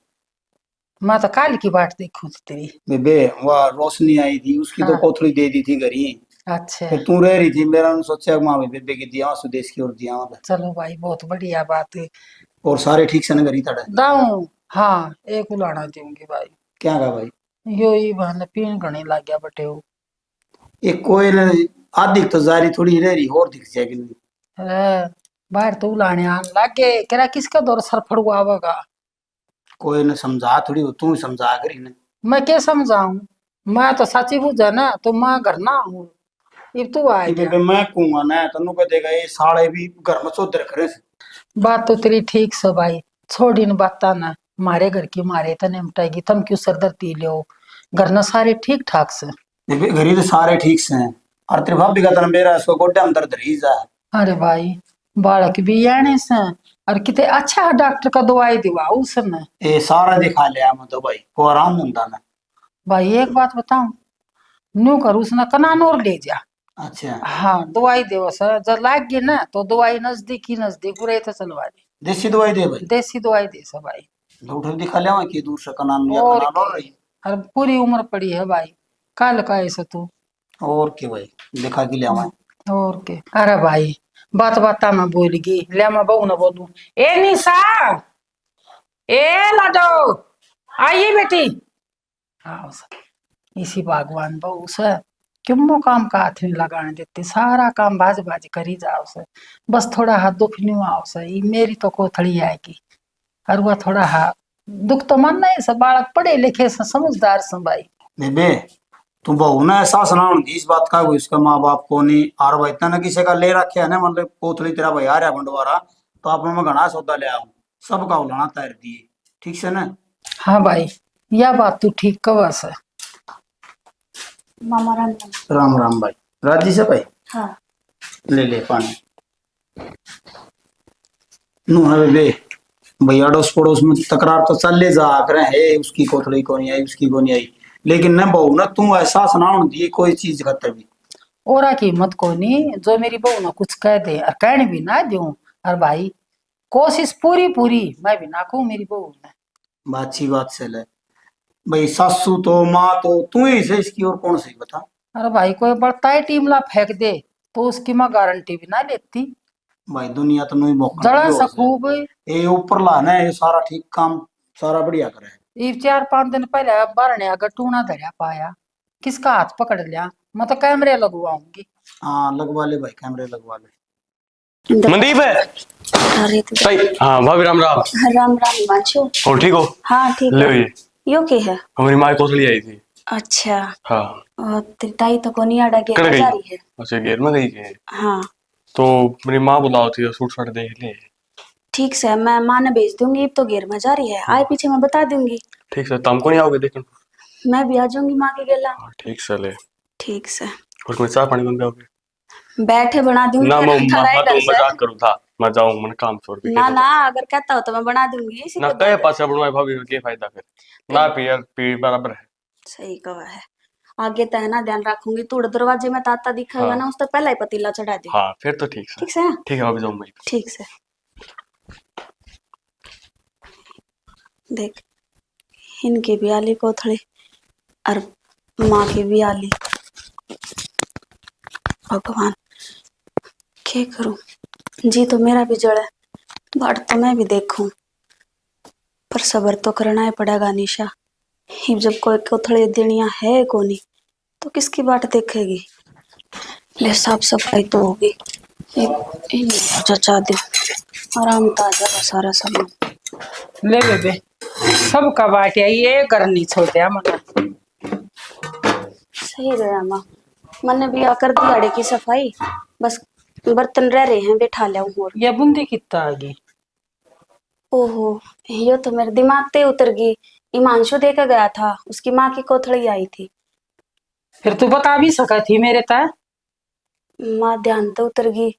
Speaker 1: मैं तो काल की बात देखूं तेरी
Speaker 4: बेबे वह रोशनी आई थी उसकी तो
Speaker 1: हाँ।
Speaker 4: कोथड़ी दे दी थी घरी
Speaker 1: अच्छा
Speaker 4: फिर तू रह रही थी मेरा ने सोचा माँ बेबे की दिया सुदेश की और दिया
Speaker 1: चलो भाई बहुत बढ़िया बात है
Speaker 4: और सारे ठीक से न घरी तड़े
Speaker 1: दाऊं हाँ एक उलाना दूंगी भाई
Speaker 4: क्या कहा भाई
Speaker 1: यो ही बहाने पीन घने लग गया बटे हो
Speaker 4: एक कोई आधी तो जारी थोड़ी रह रही और दिख जाएगी नहीं
Speaker 1: बाहर तो उलाने आने लग गए कह किसका दौर सर फड़ुआ होगा
Speaker 4: कोई ने समझा थोड़ी तू समझा करी ने
Speaker 1: मैं क्या समझाऊं मैं तो सच्ची बुझा ना तो मैं घर ना हूँ अब तू आ
Speaker 4: कि
Speaker 1: गया
Speaker 4: बेबे मैं कहूंगा ना तनु कह देगा ये साले भी घर में चौधर करे से
Speaker 1: बात तो तेरी ठीक से भाई छोड़ इन बात ना मारे घर की मारे तो निपटाएगी तुम क्यों सरदर्दी लो घर ना सारे ठीक ठाक से
Speaker 4: बेबे घरी तो सारे ठीक से हैं
Speaker 7: और तेरी भाभी का तन मेरा इसको गोड्डा में दर्द रही जा।
Speaker 4: अरे भाई बालक भी आने से और कितने अच्छा डॉक्टर का दवाई दिवा उसने।
Speaker 7: ये सारा दिखा लिया मैं तो भाई को आराम होता ना।
Speaker 4: भाई एक बात बताऊं, न्यू कर उसने कनान और ले जा।
Speaker 7: अच्छा
Speaker 4: हाँ दवाई दे सर, जब लाग गई ना तो दवाई नजदीक ही नजदीक पूरे तो चलवा दे।
Speaker 7: देसी दवाई दे भाई।
Speaker 4: देसी दवाई दे सब भाई।
Speaker 7: डॉक्टर दिखा लिया कि दूर से कनान या
Speaker 4: और
Speaker 7: कनान और
Speaker 4: क्या?
Speaker 7: रही।
Speaker 4: और पूरी उम्र पड़ी है भाई, कल का ऐसा तू।
Speaker 7: और के भाई दिखा के लिया मैं।
Speaker 4: और के अरे भाई बात बात में बोल गई ले मैं बहू ना बोलू। ए निशा, ए लाडो, आइए बेटी। हाँ इसी भगवान बहू से क्यों काम का हाथ नहीं लगाने देते, सारा काम बाज बाज करी जाओ से, बस थोड़ा हाथ दुख नहीं आओ से। ये मेरी तो कोथड़ी आएगी और वह थोड़ा हाथ दुख तो मन नहीं सब, बालक पढ़े लिखे से समझदार से भाई।
Speaker 7: बेबे तू बहू ना एहसास ना होगी इस बात का, इसका माँ बाप को नहीं और भाई इतना किसी का ले रखे है ना, मतलब पोतली तेरा भाई आ रहा बंडवारा तो आप मैं घना सौदा ले आऊं, सबका उलाना तैर दिए ठीक से ना।
Speaker 4: हाँ भाई यह बात तू ठीक कवा से।
Speaker 2: मामा राम राम।
Speaker 7: राम राम भाई। राजी से भाई
Speaker 2: हाँ
Speaker 7: ले ले पानी। नू है बेबे भाई अड़ोस पड़ोस में तकरार तो चल ले जा करे है, उसकी कोथड़ी को नहीं आई उसकी को नहीं आई, लेकिन न बहू ना तू एहसास ना होने दिए कोई चीज खतर भी।
Speaker 4: ओरा की हिम्मत को नहीं जो मेरी बहू ना कुछ कह दे और कहने भी ना दूं। और भाई कोशिश पूरी पूरी मैं भी ना कहूँ मेरी बहू ने।
Speaker 7: बात अच्छी बात से ले भाई, सासू तो माँ तो तू ही से इसकी और कौन सी बता।
Speaker 4: अरे भाई कोई बड़ता ही टीमला फेंक दे तो उसकी मैं गारंटी भी ना लेती।
Speaker 7: भाई दुनिया तो नहीं मौका
Speaker 4: जड़ा सा खूब
Speaker 7: ये ऊपर लाना है, ये सारा ठीक काम सारा बढ़िया करे है।
Speaker 4: ये 4-5 दिन पहले बारने अगर टूना धरिया पाया, किसका हाथ पकड़ लिया, मैं तो कैमरे लगवाऊंगी।
Speaker 7: हाँ लगवा ले भाई कैमरे लगवा ले।
Speaker 6: मनदीप है
Speaker 2: अरे तो
Speaker 6: सही। हाँ भाभी राम राम।
Speaker 2: राम राम हिमांशु।
Speaker 6: और ठीक हो?
Speaker 2: हाँ ठीक
Speaker 6: ले
Speaker 2: है।
Speaker 6: ये
Speaker 2: यो के है?
Speaker 6: हमारी माँ कोसली आई थी।
Speaker 2: अच्छा
Speaker 6: हाँ
Speaker 2: और तेरी ताई तो कोनी आड़ा के
Speaker 6: कड़ गई।
Speaker 2: जा रही है।
Speaker 6: अच्छा गेर में गई है
Speaker 2: हाँ
Speaker 6: तो मेरी माँ बुलाओ थी सूट साट देख ले।
Speaker 2: ठीक से मैं माँ ने भेज दूंगी, अब तो घेर में जा रही है, आए पीछे मैं बता दूंगी।
Speaker 6: ठीक से तुमको नहीं आओगे देखने?
Speaker 2: मैं भी आ जाऊंगी माँ के गेला।
Speaker 6: हाँ ठीक से ले।
Speaker 2: ठीक से
Speaker 6: और कोई चाय पानी बन जाओगे?
Speaker 2: बैठे बना दूंगी।
Speaker 6: ना मैं
Speaker 2: ठहरा ही
Speaker 6: मैं तो
Speaker 2: घर से।
Speaker 6: मजाक करूँ था, मैं जाऊँ मन काम छोड़ के।
Speaker 2: ना ना अगर कहता हो तो मैं बना दूंगी इसी
Speaker 6: ना
Speaker 2: को
Speaker 6: कहे
Speaker 2: दे।
Speaker 6: पास बनवाए भाभी का क्या फायदा फिर, ना पियर पी बराबर है।
Speaker 2: सही कहा है। आगे तो है ना ध्यान रखूंगी, तू दरवाजे में ताता दिखेगा
Speaker 6: हाँ।
Speaker 2: ना उस तो पहला ही पतीला चढ़ा दे।
Speaker 6: हाँ फिर तो ठीक से।
Speaker 2: ठीक से
Speaker 6: ठीक है भाभी जाऊँ मैं।
Speaker 2: ठीक से। देख इनकी भी आली कोथड़ी और माँ की भी आली। भगवान क्या करूं, जी तो मेरा भी जड़ है, बाट तो मैं भी देखूं, पर सबर तो करना ही पड़ेगा निशा। हिब जब कोई कोथड़ी देनिया है कोनी तो किसकी बाट देखेगी। ले साफ सफाई तो होगी, चचा दे आराम ताजा सारा सामान।
Speaker 1: ले बेबे सबका बाटे ये करनी छोड़िया मना।
Speaker 2: सही गया माँ, मैंने भी आकर दिहाड़े की सफाई, बस बर्तन रह रहे हैं बैठा लिया हूँ। और
Speaker 1: ये बूंदी कितना आ गई?
Speaker 2: ओहो ये तो मेरे दिमाग ते उतर गई। हिमांशु देकर गया था, उसकी माँ की कोथड़ी आई थी।
Speaker 1: फिर तू बता भी सका थी मेरे ता।
Speaker 2: माँ ध्यान तो उतर गई,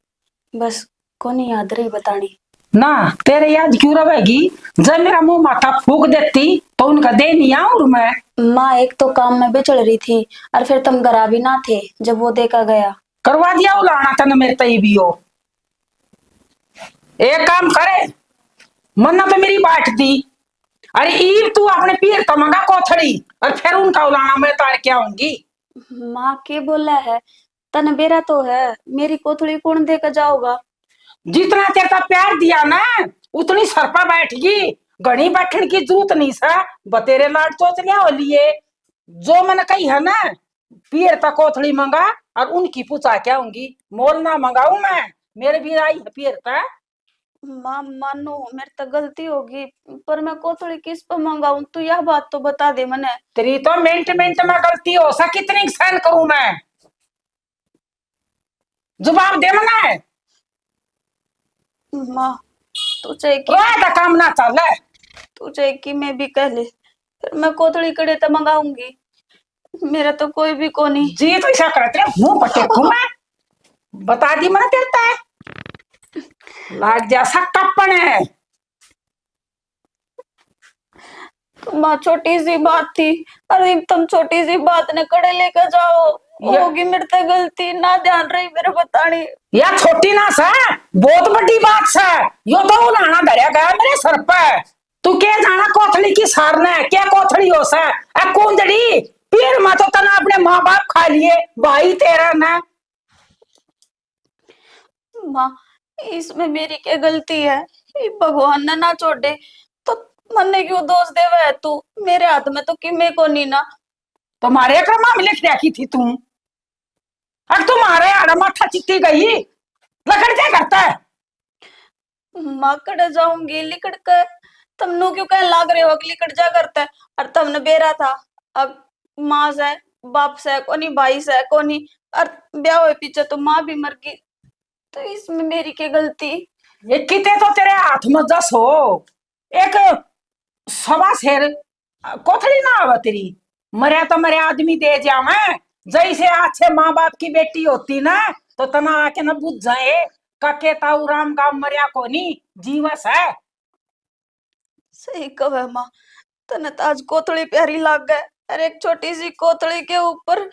Speaker 2: बस को नहीं याद रही बतानी।
Speaker 1: ना तेरे याद क्यों रहेगी, जब मेरा मुंह माथा फूक देती तो उनका दे नहीं आऊं मैं।
Speaker 2: माँ एक तो काम में भी चल रही थी और फिर तुम घरा भी ना थे जब वो देखा गया।
Speaker 1: करवा दिया उलाना तने मेरे तई भी हो। एक काम करे मन्ना तो मेरी बाट दी, अरे ईब तू अपने पीर तमंगा कोथड़ी और फिर उनका उलाना मैं तार के आऊंगी।
Speaker 2: माँ के बोला है, तन बेरा तो है, मेरी कोथड़ी कौन देकर जाओगा।
Speaker 1: जितना तेरा प्यार दिया ना उतनी सर पर बैठगी, घड़ी बैठने की जरूरत नहीं सा। बतेरे लाड सोच लिया हो लिए जो मैंने कही है ना, पीर तक कोथड़ी मंगा और उनकी पूछा क्या होंगी, मोल ना मंगाऊ मैं, मेरे भी आई है पीर तक।
Speaker 2: माँ मानो मेरे तो गलती होगी, पर मैं कोथड़ी किस पर मंगाऊं, तू यह बात तो बता दे मने।
Speaker 1: तेरी तो मिनट मिनट में गलती हो सा, कितनी सहन करूं मैं, जवाब दे मना है।
Speaker 2: माँ तू चाहे कि
Speaker 1: काम ना चल
Speaker 2: तू चाहे कि मैं भी कह ले, फिर मैं कोथड़ी कड़े तो मंगाऊंगी। मेरा तो कोई भी को नहीं।
Speaker 1: जी तो ऐसा करते रहे, मुंह पटे घुमा बता दी मैंने तेरता है लाग जैसा टप्पन है।
Speaker 2: माँ छोटी सी बात थी, अरे तुम छोटी सी बात ने कड़े लेकर जाओ। होगी मेरे से गलती, ना ध्यान रही मेरे बतानी।
Speaker 1: या छोटी ना सा बहुत बड़ी बात सा, यो तो उलाना धरया गया मेरे सर पे। तू क्या जाना कोथली की सारने क्या कोथली हो सा कुंदड़ी पीर में तो तना अपने माँ बाप खा लिए भाई तेरा ना।
Speaker 2: माँ इसमें मेरी क्या गलती है? ये भगवान ने ना छोड़े तो मन्ने क्यों दोष देवे है तू? मेरे हाथ में तो किमे को नहीं ना।
Speaker 1: तुम्हारे क्रमा में लिख रखी थी तू, और तुम्हारे आड़ा माथा चित्ती गई लकड़ क्या करता है।
Speaker 2: माँ कड़ जाऊंगी लिकड़ कर, तुमनु क्यों कह लाग रहे हो कि लिकड़ जा करता है? और तुमने बेरा था, अब माँ से बाप से कोनी, भाई से कोनी, और ब्याह हुए पीछे तो माँ भी मर गई, तो इसमें मेरी क्या गलती?
Speaker 1: ये किते तो तेरे हाथ में जस हो एक सवा शेर कोथली ना आवा तेरी, मरे तो मरे आदमी दे जावे। जैसे अच्छे माँ बाप की बेटी होती ना तो तना आके न बुझ जाए कके ताऊ राम का मरिया कोनी जीवस है।
Speaker 2: सही कहे माँ, तने तो आज कोथળી प्यारी लाग गए। अरे एक छोटी सी कोथળી के ऊपर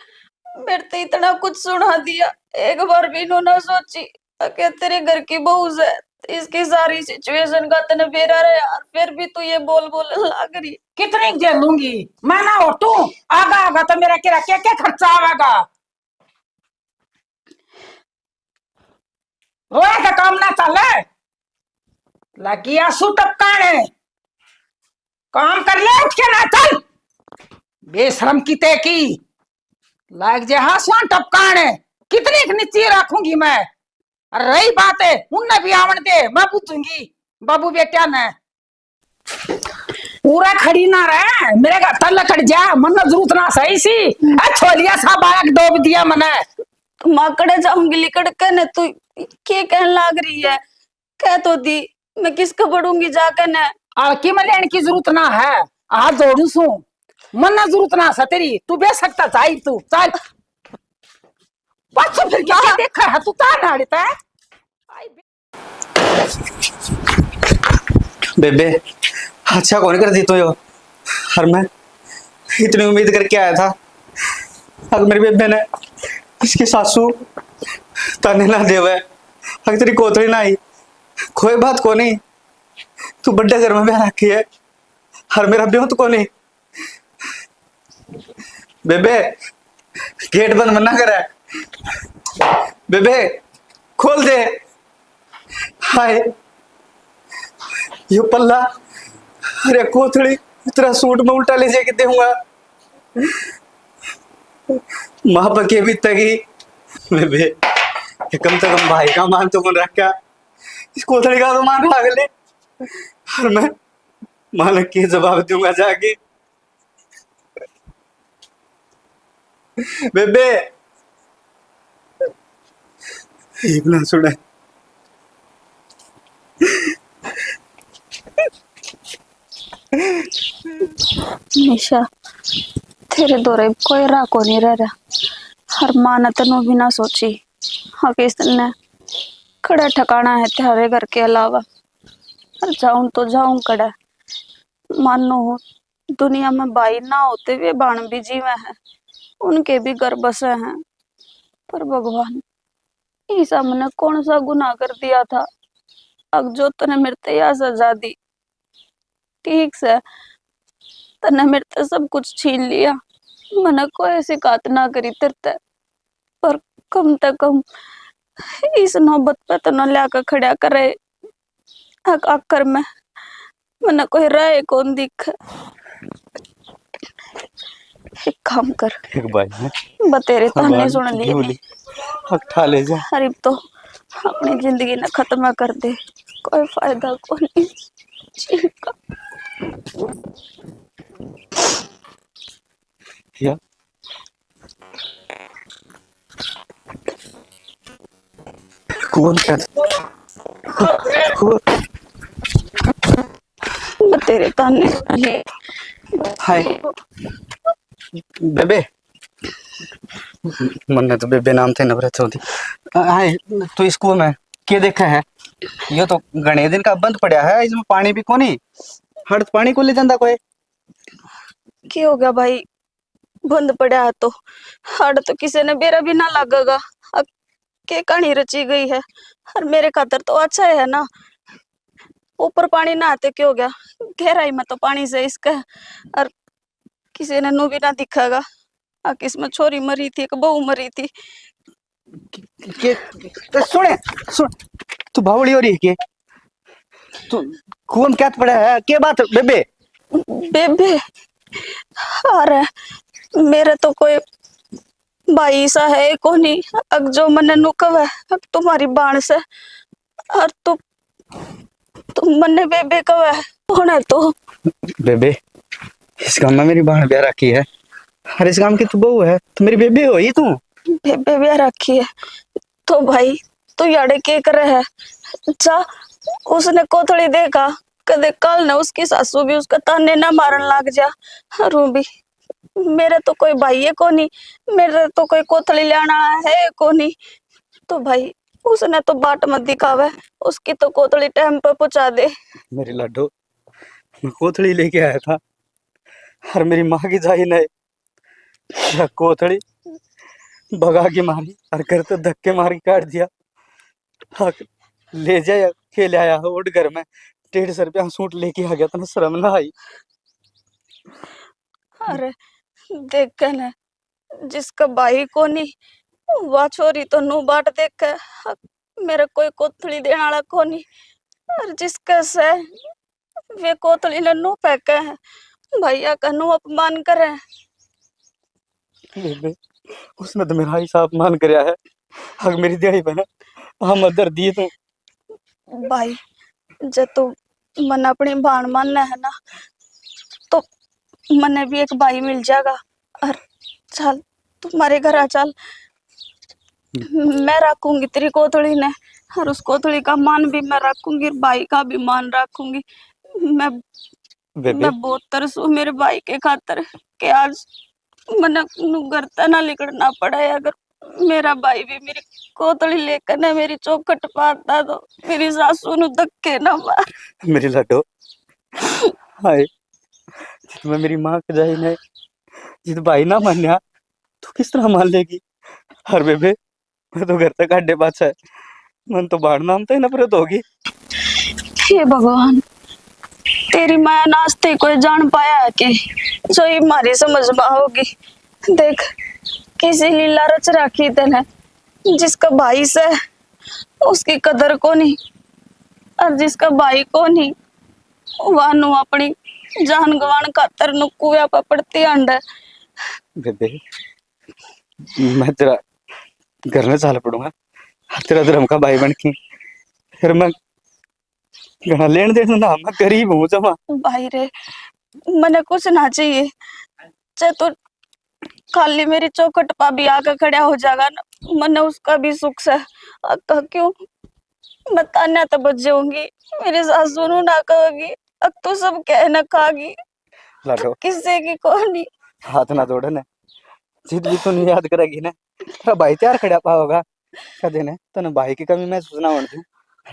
Speaker 2: मेरे तो इतना कुछ सुना दिया, एक बार भी इन्होंने सोची कि तेरे घर की बहू है, इसकी सारी सिचुएशन का तने बेरा रहा यार, फिर भी तू ये बोल बोल लाग रही।
Speaker 1: कितनी दे लूंगी मैं ना हो तू आगा आगा तो मेरा क्या क्या क्या खर्चा आवेगा। रोए का काम ना चले लगी आंसू टपकाने, काम कर ले उठ के ना चल बेशरम की ते की लाग जे हासवान टपकाने। कितनी नीचे रखूंगी मैं, और रही बात है उनने भी आवण दे मैं पूछूंगी बाबू बेटा ने। पूरा खड़ी ना रहे मेरे घर तक लकड़ जा मन जरूरत ना सही सी छोलिया सा बालक डोब दिया मने।
Speaker 2: माँ कड़े जाऊंगी लिकड़ के ने, तू क्या कहने लाग रही है? कह तो दी, मैं किसको पढ़ूंगी जाकर ने?
Speaker 1: आकी में लेने की जरूरत ना है, हाथ जोड़ू सू मन ना जरूरत ना सा तेरी, तू बेच सकता चाहिए तू चल पाछो फिर क्या देखा है तू तार नाड़ता है।
Speaker 8: बेबे अच्छा कौन कर दी तू यो, हर मैं इतनी उम्मीद करके आया था। अगर मेरी बेबे ने इसकी सासू ताने ना देवे, अगर तेरी कोतरी ना आई, कोई बात को नहीं, तू बड़े घर में ब्याह रखी है, हर मेरा ब्याह तो को नहीं। बेबे गेट बंद मना करे, बेबे खोल दे। हाय यो पल्ला, अरे कोथड़ी तेरा सूट में उल्टा ले जाके दूंगा, माँ पके भी तगी। बेबे कम से कम भाई का मान तो मन रखा, इस कोथड़ी का तो मान भाग ले, और मैं मालक के जवाब दूंगा जाके। बेबे एक ना सुने,
Speaker 2: निशा तेरे दौरे कोई रा को नहीं रह रहा, हर माँ ने तनु भी ना सोची हाँ कि इसने खड़ा ठिकाना है तेरे घर के अलावा, और जाऊं तो जाऊं कड़ा। मानो हो दुनिया में भाई ना होते हुए बाण भी जीवे हैं, उनके भी घर बसे हैं, पर भगवान ईसा मैंने कौन सा गुनाह कर दिया था अब जो तने मेरे ते यह सजा दी? ठीक से तने मेरे ते सब कुछ छीन लिया, मैंने कोई शिकायत ना करी तेरे, पर कम से कम इस नौबत पे तो न लाकर खड़ा करे। आकर में मैंने कोई राय कौन दिख। एक काम कर,
Speaker 8: एक भाई ने
Speaker 2: बतेरे ताने सुन लिए,
Speaker 8: उठा ले जा।
Speaker 2: अरे तो अपनी जिंदगी ने खत्म कर दे, कोई फायदा को नहीं। चीका
Speaker 8: या कौन कर
Speaker 2: बतेरे ताने सुन लिए।
Speaker 8: हाय बेबे मन तो बेबे नाम थे नफरत होती। आए तो स्कूल में क्या देखा है? ये तो घने दिन का बंद पड़ा है, इसमें पानी भी कोनी। हर पानी को ले जाता कोई।
Speaker 2: क्या हो गया भाई? बंद पड़ा है तो हड़ तो किसी ने बेरा भी ना लगेगा। अब के कहानी रची गई है, और मेरे खातर तो अच्छा है ना। ऊपर पानी ना आते क्यों हो गया? गहराई में तो पानी से इसका, और किसी ने नू भी ना दिखेगा। किसमें छोरी मरी थी, एक बहू मरी थी।
Speaker 8: के तो सुने सुन, तू बावड़ी हो रही है के? तू कुआं में क्या पड़ा है? क्या बात बेबे?
Speaker 2: बेबे, अरे मेरे तो कोई भाई सा है कोनी। अग जो मने नुकव है अग तुम्हारी बाण से, और तुम मने बेबे कव है कौन है तो?
Speaker 8: बेबे, इस गांव में मेरी बहन ब्याह रखी है, और इस गांव की तू बहू है, तो मेरी बेबे हो ही तू।
Speaker 2: बेबे ब्याह रखी है तो भाई तू याडे के करे है? जा, उसने कोथड़ी देखा कदे कल ने उसकी सासू भी उसका ताने ना मारन लग जा। रू भी मेरे तो कोई भाई है कोनी, मेरे तो कोई कोथड़ी लेना है कोनी। तो भाई उसने तो बाट मत दिखावे, उसकी तो कोथड़ी टाइम पे पहुंचा दे।
Speaker 8: मेरी लाडो, मैं कोथड़ी लेके आया था, और मेरी माँ की जाई ने यह कोथड़ी भगा के मारी, और घर तो धक्के मार के काट दिया। हाँ, ले जाया के ले आया उठ घर में 150 रुपया सूट लेके आ गया था, शर्म ना आई।
Speaker 2: अरे देख के ने, जिसका भाई कोनी वह छोरी तो नू बाट देख के मेरे कोई कोथड़ी देने वाला कोनी, और जिसका से वे कोथड़ी ने नू फेंके है, भैया का नू अपमान करे।
Speaker 8: बेबे, उसने तो मेरा हिसाब मान करया है। हक मेरी दिहाड़ी बना हम अदर दिए तू।
Speaker 2: भाई जे तू मन अपनी बाण मानना है ना, तो मने भी एक भाई मिल जाएगा। और चल तुम्हारे घर आ, चल मैं रखूंगी तेरी कोथड़ी ने, और उस कोथड़ी का मान भी मैं रखूंगी, भाई का भी मान रखूंगी। मैं
Speaker 8: बेबे,
Speaker 2: मैं बहुत तरसू मेरे भाई के खातर कि आज मने नु घर ता ना निकलना पड़ा है। अगर मेरा भाई भी मेरी कोथड़ी लेकर ना मेरी चौखट पाता तो मेरी सासू नु धक्के ना मार।
Speaker 8: मेरी लाडो, हाय जित में मेरी माँ के जाई ने जित भाई ना मान्या, तू किस तरह मान लेगी? हर बेबे, मैं तो घर तक अड्डे पाछा है, मन तो बाढ़ नाम तो ही नफरत होगी।
Speaker 2: हे भगवान, तेरी माया नाचते कोई जान पाया है कि जो ये हमारी समझ में होगी। देख किसी लीला रच रखी तेने, जिसका भाई से उसकी कदर को नहीं, और जिसका भाई को नहीं वह नु अपनी जान गवान खातर नु कुया पड़ती अंडे।
Speaker 8: बेबे, मैं तेरा घर में चाल पड़ूंगा, तेरा धर्म का भाई बन के, फिर मैं घना लेन देन ना, मैं गरीब हूँ जमा।
Speaker 2: भाई रे, मने कुछ ना चाहिए, चाहे तू खाली मेरी चौखट पा भी आकर खड़ा हो जाएगा ना, मने उसका भी सुख से। क्यों मैं तान्या तो बच जाऊंगी, मेरी सासू नु ना कहोगी, अब तो सब कहना खागी,
Speaker 8: लाडो,
Speaker 2: किसी की कोनी।
Speaker 8: हाथ ना तोड़ ने, जिद भी तू नहीं याद करेगी ना, तेरा भाई तैयार खड़ा पा होगा कदे ने तने भाई की कमी महसूस ना होने दूं।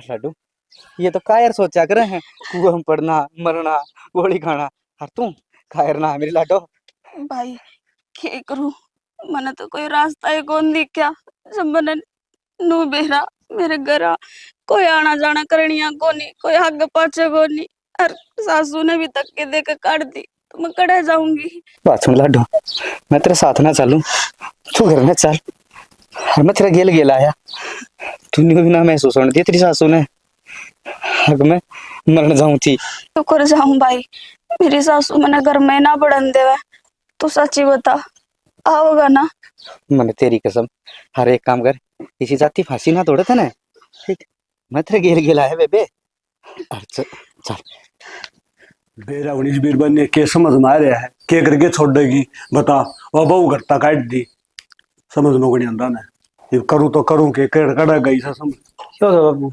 Speaker 8: लाडो, ये तो कायर सोचा करे हैं, कुआं में पड़ना, मरना, गोली खाना, और तू कायर ना है मेरी लाडो।
Speaker 2: भाई क्या करूं, मने तो कोई रास्ता ही कौन दिखा। जब मने नू बेरा मेरे घर कोई आना जाना करनिया कोनी, कोई आगे पाछे कोनी, और सासू ने भी धक्के दे के काट दी, तो मैं कड़े जाऊंगी।
Speaker 8: बात सुन लाडो, मैं तेरे साथ ना चलूं, तू घर में चल, और मैं तेरा गेल गेल आया, तूने भी ना महसूस होने दिया तेरी सासू ने, हक में मरन जाऊं थी।
Speaker 2: शुक्र जाऊं भाई, मेरी सासू मैंने घर में ना बढ़न देवे। तू सच्ची बता, आओगा ना?
Speaker 8: मैंने तेरी कसम, हर एक काम कर, इसी जाती फांसी ना तोड़े थे ना, ठीक? मैं तेरे गेल गेल आया बेबे, चल चल।
Speaker 3: बेरा उन्नीस बीरबल ने के समझ में आ रहा है के करके छोड़ देगी बता, वह बहु करता काट दी, समझ में नहीं आता ना, ये करूँ तो करूँ के कड़ा गई सा समझ।
Speaker 4: क्यों हो बाबू?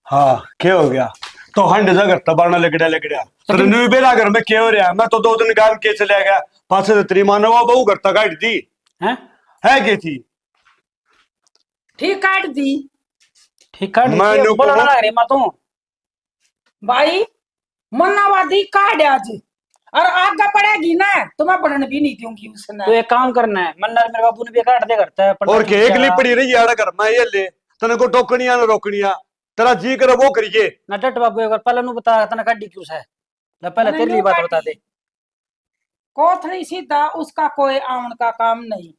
Speaker 3: हाँ क्या हो गया? तो हंड जा करता बारना लगड़ा तो न्यू बेरा घर में क्या हो रहा? मैं तो 2 दिन काम के चले गया, पास से तेरी माँ ने वो बहु करता काट दी
Speaker 4: हैं?
Speaker 3: है की थी
Speaker 1: ठीक काट दी
Speaker 4: ठीक काट
Speaker 3: मैं
Speaker 4: दी
Speaker 3: नो
Speaker 4: बोलना
Speaker 3: को-
Speaker 4: लग रही मैं तो
Speaker 1: भाई मन्नावादी काट आज और आगे पड़ेगी ना तो मैं पढ़ने भी नहीं दूंगी उसने।
Speaker 4: तो एक काम करना है मन्नर मेरे बाबू ने भी काट दे करता है
Speaker 3: और के एक पड़ी रही आड़ा कर मैं ये ले तने को टोकनिया ना रोकनिया तेरा जी करे वो करिए
Speaker 4: ना डट बाबू एक बार पहले नु बता तना काटी क्यों है ना पहले
Speaker 1: मैंने
Speaker 4: तेरी
Speaker 1: न्यू
Speaker 4: बात
Speaker 1: काटी।
Speaker 4: बता दे
Speaker 1: कोथड़ी सीधा उसका कोई आवन का काम नहीं।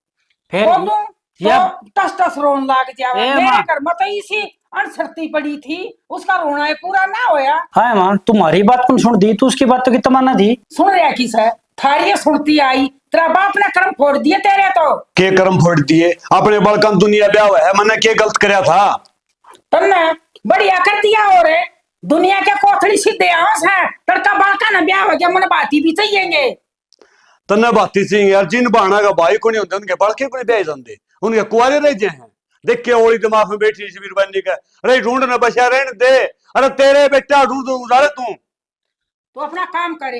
Speaker 4: फिर
Speaker 1: बोलूं
Speaker 4: या
Speaker 1: तो टस टस रोन लाग जावे।
Speaker 4: ए
Speaker 1: मेरे
Speaker 4: माँ।
Speaker 1: घर में तो इसी अनसरती पड़ी थी उसका रोना है पूरा ना होया।
Speaker 4: हाँ मां तुम्हारी बात कौन सुन दी तू उसकी बात तो की तमन्ना थी
Speaker 1: सुन रहा किस है थारी सुनती आई तेरा बाप ने कर्म फोड़ दिए तेरे तो।
Speaker 3: के कर्म फोड़ दिए अपने बड़कन दुनिया ब्याह है मैंने के गलत करया था
Speaker 1: तन्ने बढ़िया कर दिया और दुनिया के कोथड़ी सीधे आंस है तड़का बालका ना ब्याह हो गया मन बाती भी चाहिएंगे।
Speaker 3: तन्ने बाती सिंह यार जिन बाणा का भाई को नहीं होते उनके बड़के को नहीं ब्याह जाते उनके कुआरे रह जाए हैं देख के ओली दिमाग में बैठी इस वीरबानी का अरे ढूंढ न बचा रहने दे अरे तेरे बेटा ढूंढ उजारे तू
Speaker 1: तो अपना काम करे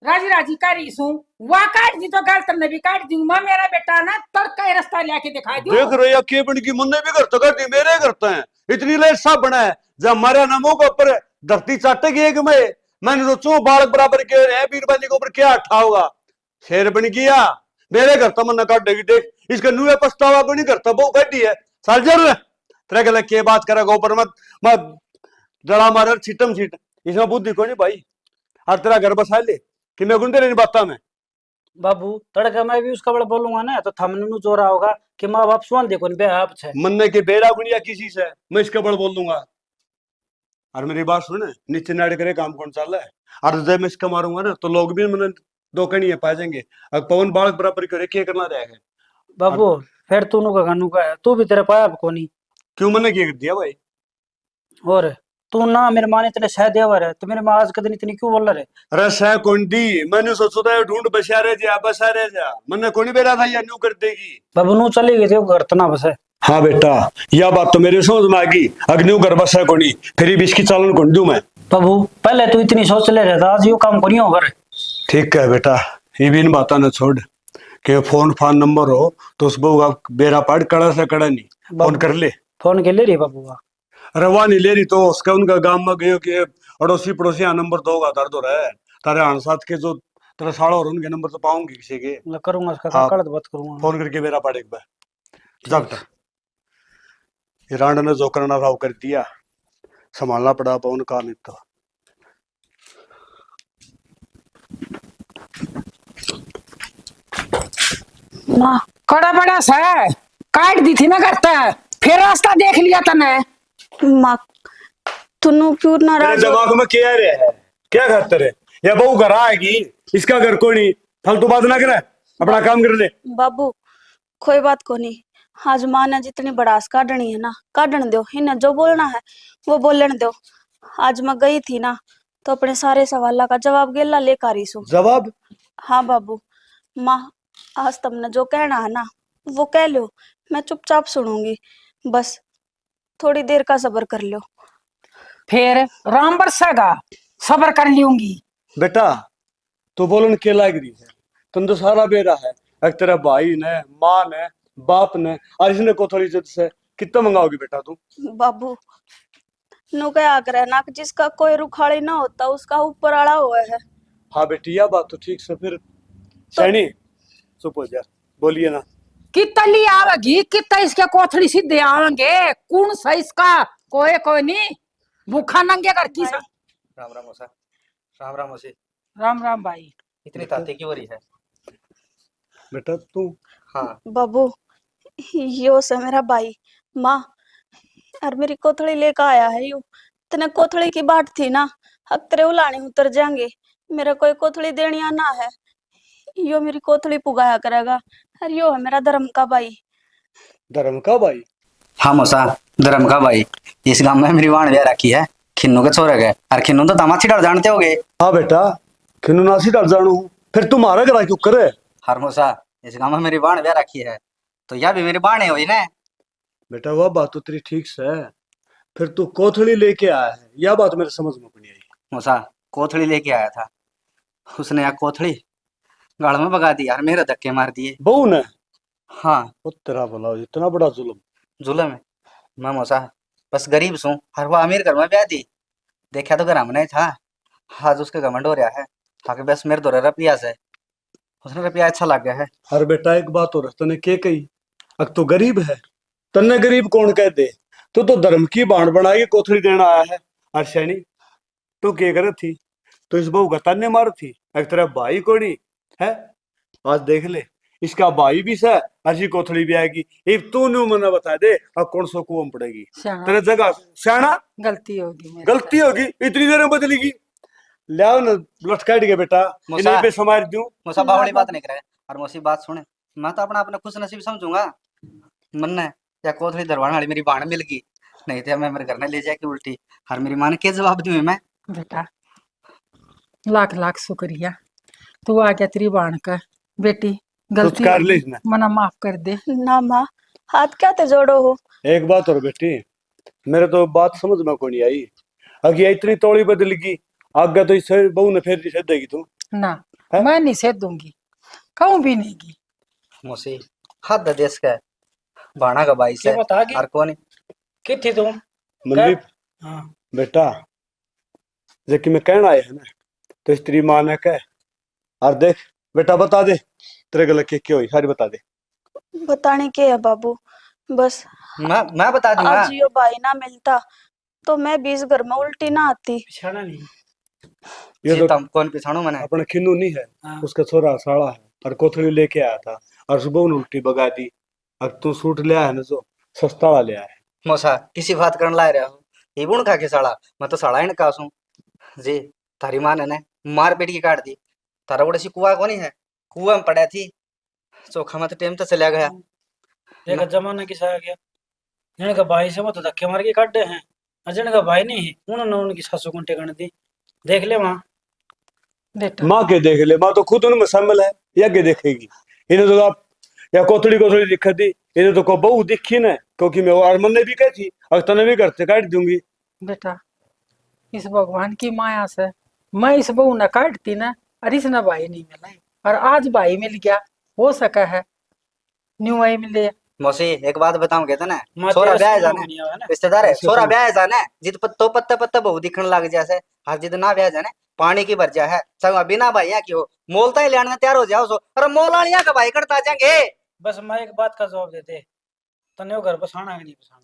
Speaker 1: राजी राजी करी सू वा काट दी तो गल तन्ने भी काट दी मैं मेरा बेटा ना तड़का ही रास्ता लेके दिखा दूं।
Speaker 3: देख रहे के बन की मुन्ने भी करते कर दी मेरे करते हैं इतनी लेट सब बना है जब हमारे नमो के ऊपर धरती चाटेगी एक में मैंने सोचू बालक बराबर के है वीरबानी के ऊपर क्या अट्ठा होगा शेर बन गया मेरे घर तो मन काट देगी देख इसका नुए पछतावा को नहीं करता वो गड्डी है सालजर तेरा गला के बात करेगा ऊपर मत मत जड़ा मार छिटम छिट इसमें बुद्धि को नहीं भाई और तेरा घर बसा ले कि मैं गुंडे नहीं बात में
Speaker 4: बाबू तड़का मैं भी उसका बड़ा बोलूंगा ना तो थमने नु जोरा होगा कि माँ बाप सुन देखो बे आप छे
Speaker 3: मन्ने के बेरा गुनिया किसी से मैं इसका बड़ बोल दूंगा और मेरी बात सुन नीचे नाड़ करे काम कौन चल रहा है और जब मैं इसका मारूंगा ना तो लोग भी मैंने दो कहीं पा जाएंगे अब पवन बालक बराबर करे क्या करना रहेगा
Speaker 4: बाबू फिर तू नु का नु का है तू भी तेरे पाया को नहीं
Speaker 3: क्यों मैंने क्या कर दिया भाई
Speaker 4: और तू ना मेरे माँ ने इतने सह देवर है तो मेरे माँ आज के दिन इतनी क्यों बोल रहे
Speaker 3: अरे सह कौन दी मैंने सोचो था ढूंढ बसा रहे जा बसा रहे जा मैंने कौन बेरा था या न्यू कर देगी
Speaker 4: बाबू नु चली गई थी वो घर तो ना बस है
Speaker 3: हाँ बेटा यह बात तो मेरे समझ में आ गई अग्निव घर बसा कोनी फिर भी इसकी चालन कौन दू मैं
Speaker 4: बाबू पहले तू इतनी सोच ले रहा था आज यो काम को नहीं होगा रे।
Speaker 3: ठीक है बेटा ये भी इन बातों ने छोड़ के फोन फान नंबर हो तो उस बहू का बेरा पाड़ कड़ा से कड़ा नहीं फोन कर ले
Speaker 4: फोन के ले रही बाबू का
Speaker 3: रवा नहीं ले रही तो उसका उनका गांव में गयो कि अड़ोसी पड़ोसी यहाँ नंबर दोगा तार तो रहे तारे आन साथ के जो तेरा साड़ा और उनके नंबर तो पाऊंगी किसी के
Speaker 4: मैं करूंगा उसका
Speaker 3: हाँ।
Speaker 4: कड़त बात करूंगा
Speaker 3: फोन करके मेरा पाड़े एक बार जा बेटा ये रांड ने जो करना था वो कर दिया संभालना पड़ा पवन का नहीं तो
Speaker 2: माँ
Speaker 1: कड़ा बड़ा सा काट दी थी ना करता फिर रास्ता देख लिया तने।
Speaker 2: माँ तुनु क्यों
Speaker 3: तेरे
Speaker 2: नाराज हो?
Speaker 3: दिमाग में क्या रहे है क्या खातर है या बहू घर आएगी इसका घर कोई नहीं फालतू बात ना करे अपना काम कर ले
Speaker 2: बाबू कोई बात को नहीं आज माँ ने जितनी बड़ास काटनी है ना काटन दो इन्हें जो बोलना है वो बोलन दो। आज मैं गई थी ना तो अपने सारे सवालों का जवाब गेला लेकर आई सू।
Speaker 3: जवाब
Speaker 2: हाँ बाबू माँ आज तुमने जो कहना है ना वो कह लो मैं चुपचाप सुनूंगी बस थोड़ी देर का सब्र कर लो।
Speaker 1: फिर राम बरसेगा सबर कर लूंगी।
Speaker 3: बेटा तो बोलन के लाग रही है तुम तो सारा बेरा है एक तेरा भाई ने माँ ने बाप ने और इसने को थोड़ी इज्जत से कितना मंगाओगी बेटा तू
Speaker 2: बाबू नु क्या करे ना कि जिसका कोई रुखाड़ी ना होता उसका ऊपर आड़ा हुआ है।
Speaker 3: हाँ बेटी यह बात तो ठीक से फिर सैनी चुप हो जा बोलिए ना
Speaker 1: कितना ली आवेगी कितना इसके कोथड़ी सीधे आवेंगे कौन सा इसका कोई नहीं भूखा नंगे कर की सा।
Speaker 8: राम राम मौसा राम राम मौसी
Speaker 1: राम राम भाई
Speaker 8: इतनी ताते की हो रही है
Speaker 3: बेटा तू
Speaker 8: हाँ
Speaker 2: बाबू यो से मेरा भाई माँ और मेरी कोथड़ी लेकर आया है यू तने कोथड़ी की बात थी ना अब तेरे उलानी उतर जाएंगे मेरा कोई कोथड़ी देनिया ना है यो मेरी कोथड़ी पुगाया करेगा और यो है मेरा धर्म का भाई।
Speaker 3: धर्म का भाई
Speaker 8: हाँ मौसा धर्म का भाई इस गांव में मेरी वाण ब्याह रखी है खिन्नू के छोरे गए और खिन्नू तो दामाची डर जानते होगे।
Speaker 3: हाँ बेटा खिन्नू नासी डर जानू फिर तुम्हारा करा क्यों करे
Speaker 8: हर मौसा इस गांव में मेरी बाण ब्याह रखी है तो यह भी मेरी बाण हुई ना।
Speaker 3: बेटा वह बात तो तेरी ठीक से है फिर तू कोथड़ी लेके आया है यह बात मेरे समझ में नहीं आई।
Speaker 8: मौसा कोथड़ी लेके आया था उसने यह कोथड़ी गाड़ में भगा दी यार मेरे धक्के मार दिए।
Speaker 3: बहू ने
Speaker 8: हाँ
Speaker 3: वो तेरा भला हो, इतना बड़ा जुल्म।
Speaker 8: जुलम है। मैं मौसा बस गरीब सू, हर वो अमीर घर में ब्याह दी। देखा तो घर हमने था, आज उसके घमंड हो रहा है। आगे बस मेरे दो रुपया से, उसने रुपया अच्छा लग गया है।
Speaker 3: अरे बेटा एक बात और है, तने के कही, अब तो गरीब है, तन्ने गरीब कौन कह दे? तो धर्म की बाण बनाई कोथड़ी देना आया है। अर्शैनी तू क्या कर थी? तो इस बहू का ताने मार थी, एक तेरा भाई कोनी है? आज देख ले, इसका भाई भी से अच्छी कोथड़ी भी आएगी। इब तू न्यू मना बता दे, अब कौन सो कुआं पड़ेगी
Speaker 1: श्यामा,
Speaker 3: तेरे जगह? सियाना
Speaker 1: गलती होगी मेरे
Speaker 3: गलती होगी, इतनी देर में बदलेगी। लाओ ना लटकाट के बेटा,
Speaker 8: मुसा-
Speaker 3: इन्हें पे समार दूं।
Speaker 8: मुसा बावली बात नहीं करे। और मौसी बात सुने, मैं तो अपना अपना खुश नसीब समझूंगा। मन ने या कोथली दरबार वाली मेरी बाण मिल गई, नहीं तो मैं मेरे घर में ले जाके उल्टी। और मेरी माँ ने क्या जवाब दूं मैं?
Speaker 1: बेटा, लाख लाख शुक्रिया, तू आ गया तेरी बाण का। बेटी गलती
Speaker 3: कर ले
Speaker 1: होगी,
Speaker 3: इसने।
Speaker 1: मना माफ कर दे।
Speaker 2: ना माँ, हाथ क्या ते जोड़ो हो।
Speaker 3: एक बात और बेटी, मेरे तो बात समझ में को नहीं आई। अगे इतनी तोड़ी बदलेगी, आगे तो इस बहू ने फिर निषेध देगी तू
Speaker 1: ना,
Speaker 3: है?
Speaker 1: मैं निषेध दूंगी, कहूं भी नहीं की।
Speaker 8: मौसी हद देश का है, बाणा का भाई से
Speaker 4: क्या बता गई?
Speaker 8: और कौन?
Speaker 4: कि थी तुम?
Speaker 3: मनदीप
Speaker 4: हाँ
Speaker 3: बेटा, जबकि मैं कहना आया है ना, तो इस तेरी माँ ने कह, और देख बेटा बता दे तेरे गलत क्या हुई, सारी बता दे।
Speaker 2: बताने के है बाबू, बस
Speaker 8: मैं बता दूंगा।
Speaker 2: आज यो भाई ना मिलता तो मैं भी इस घर में उल्टी ना आती।
Speaker 4: पिछाना नहीं।
Speaker 3: ये
Speaker 8: जी
Speaker 3: तो
Speaker 8: तुम कौन पिछाणु मैंने?
Speaker 3: अपना खिन्नू नहीं है,
Speaker 4: हाँ।
Speaker 3: उसका छोरा साला है, और कोथड़ी लेके आया था, और सुबह उन्हें उल्टी बगा दी। अब तू सूट ले आया है ना, जो सस्ता वाला ले आया है।
Speaker 8: मौसा किसी बात करने ला रहा हो? ये बुण खा के साला, मैं तो साला ही ना कासूं। जी थारी माँ ने मार पीट की काट दी। तारा बड़ा सी कुआ कोनी है, कुआ में पड़ा थी, चोखा में तो टेम तो चला गया।
Speaker 4: देखा जमाना किसा आ गया। जिनका भाई से वो तो धक्के मार के काटे हैं, और जिनका भाई नहीं है उन्होंने उनकी सासू को टेकन दी। देख ले वहां।
Speaker 1: बेटा
Speaker 3: माँ के देख ले, माँ तो खुद उनमें शामिल है, या के देखेगी? इन्हें तो आप या कोथड़ी कोथड़ी दिक्कत दी, इन्हें तो को बहू दिखी ना, क्योंकि मैं और मन ने भी कही थी, और तने भी घर से काट दूंगी।
Speaker 1: बेटा, इस भगवान की माया से मैं इस बहू न काटती ना, और इस न भाई नहीं मिला, और आज भाई मिल गया, हो सका है न्यू भाई मिले।
Speaker 8: मौसी एक बात बताऊं, कहते ना
Speaker 4: माँ
Speaker 8: छोरा
Speaker 4: तेरा
Speaker 8: ब्याह
Speaker 4: सुना
Speaker 8: जाने
Speaker 4: नहीं आवा ना।
Speaker 8: रिश्तेदार है,
Speaker 3: ऐसे
Speaker 8: छोरा
Speaker 3: सुन।
Speaker 8: ब्याह जाने जिद तो पत्ते पत्ते बहु दिखने लग जैसे। हर जिद ना ब्याह जाने पानी की भरजा है, संग बिना भाइया की हो मोलता ही लेने तैयार हो जाओ सो। अरे मोलानिया का भाई करता जाएंगे।
Speaker 4: बस मैं एक बात का जवाब देते, तने वो घर बसाना कि नहीं बसाना?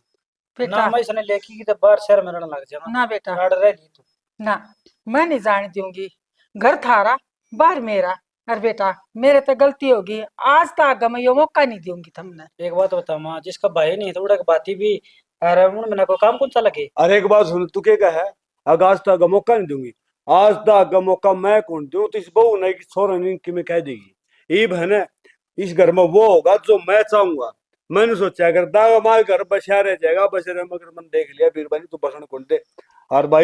Speaker 1: बेटा
Speaker 4: ना मैं इसने लेकी की तो बाहर शहर में रहने लग जाएगा।
Speaker 1: ना बेटा,
Speaker 4: राड रह ली तू।
Speaker 1: ना, मैं नहीं जाने दूंगी। घर थारा, बाहर मेरा। और बेटा मेरे तो गलती होगी, आज तक मैं ये मौका नहीं दूंगी तुमने।
Speaker 4: एक बात बता माँ, जिसका भाई नहीं तो उड़ा की बाती भी अरे उन में ना कोई काम कौन सा लगे।
Speaker 3: अरे एक बात सुन, तू क्या है? अगर आज तक का मौका नहीं दूंगी, आज तक का मौका मैं कौन दूं? तो इस बहू ने कि छोरा नहीं कि मैं कह देगी, ये बहन इस घर में वो होगा जो मैं चाहूंगा। मैंने सोचा अगर दावा मार घर बसा रह जाएगा, बस मगर मन देख लिया बीरबानी, तू बसन कौन दे। और भाई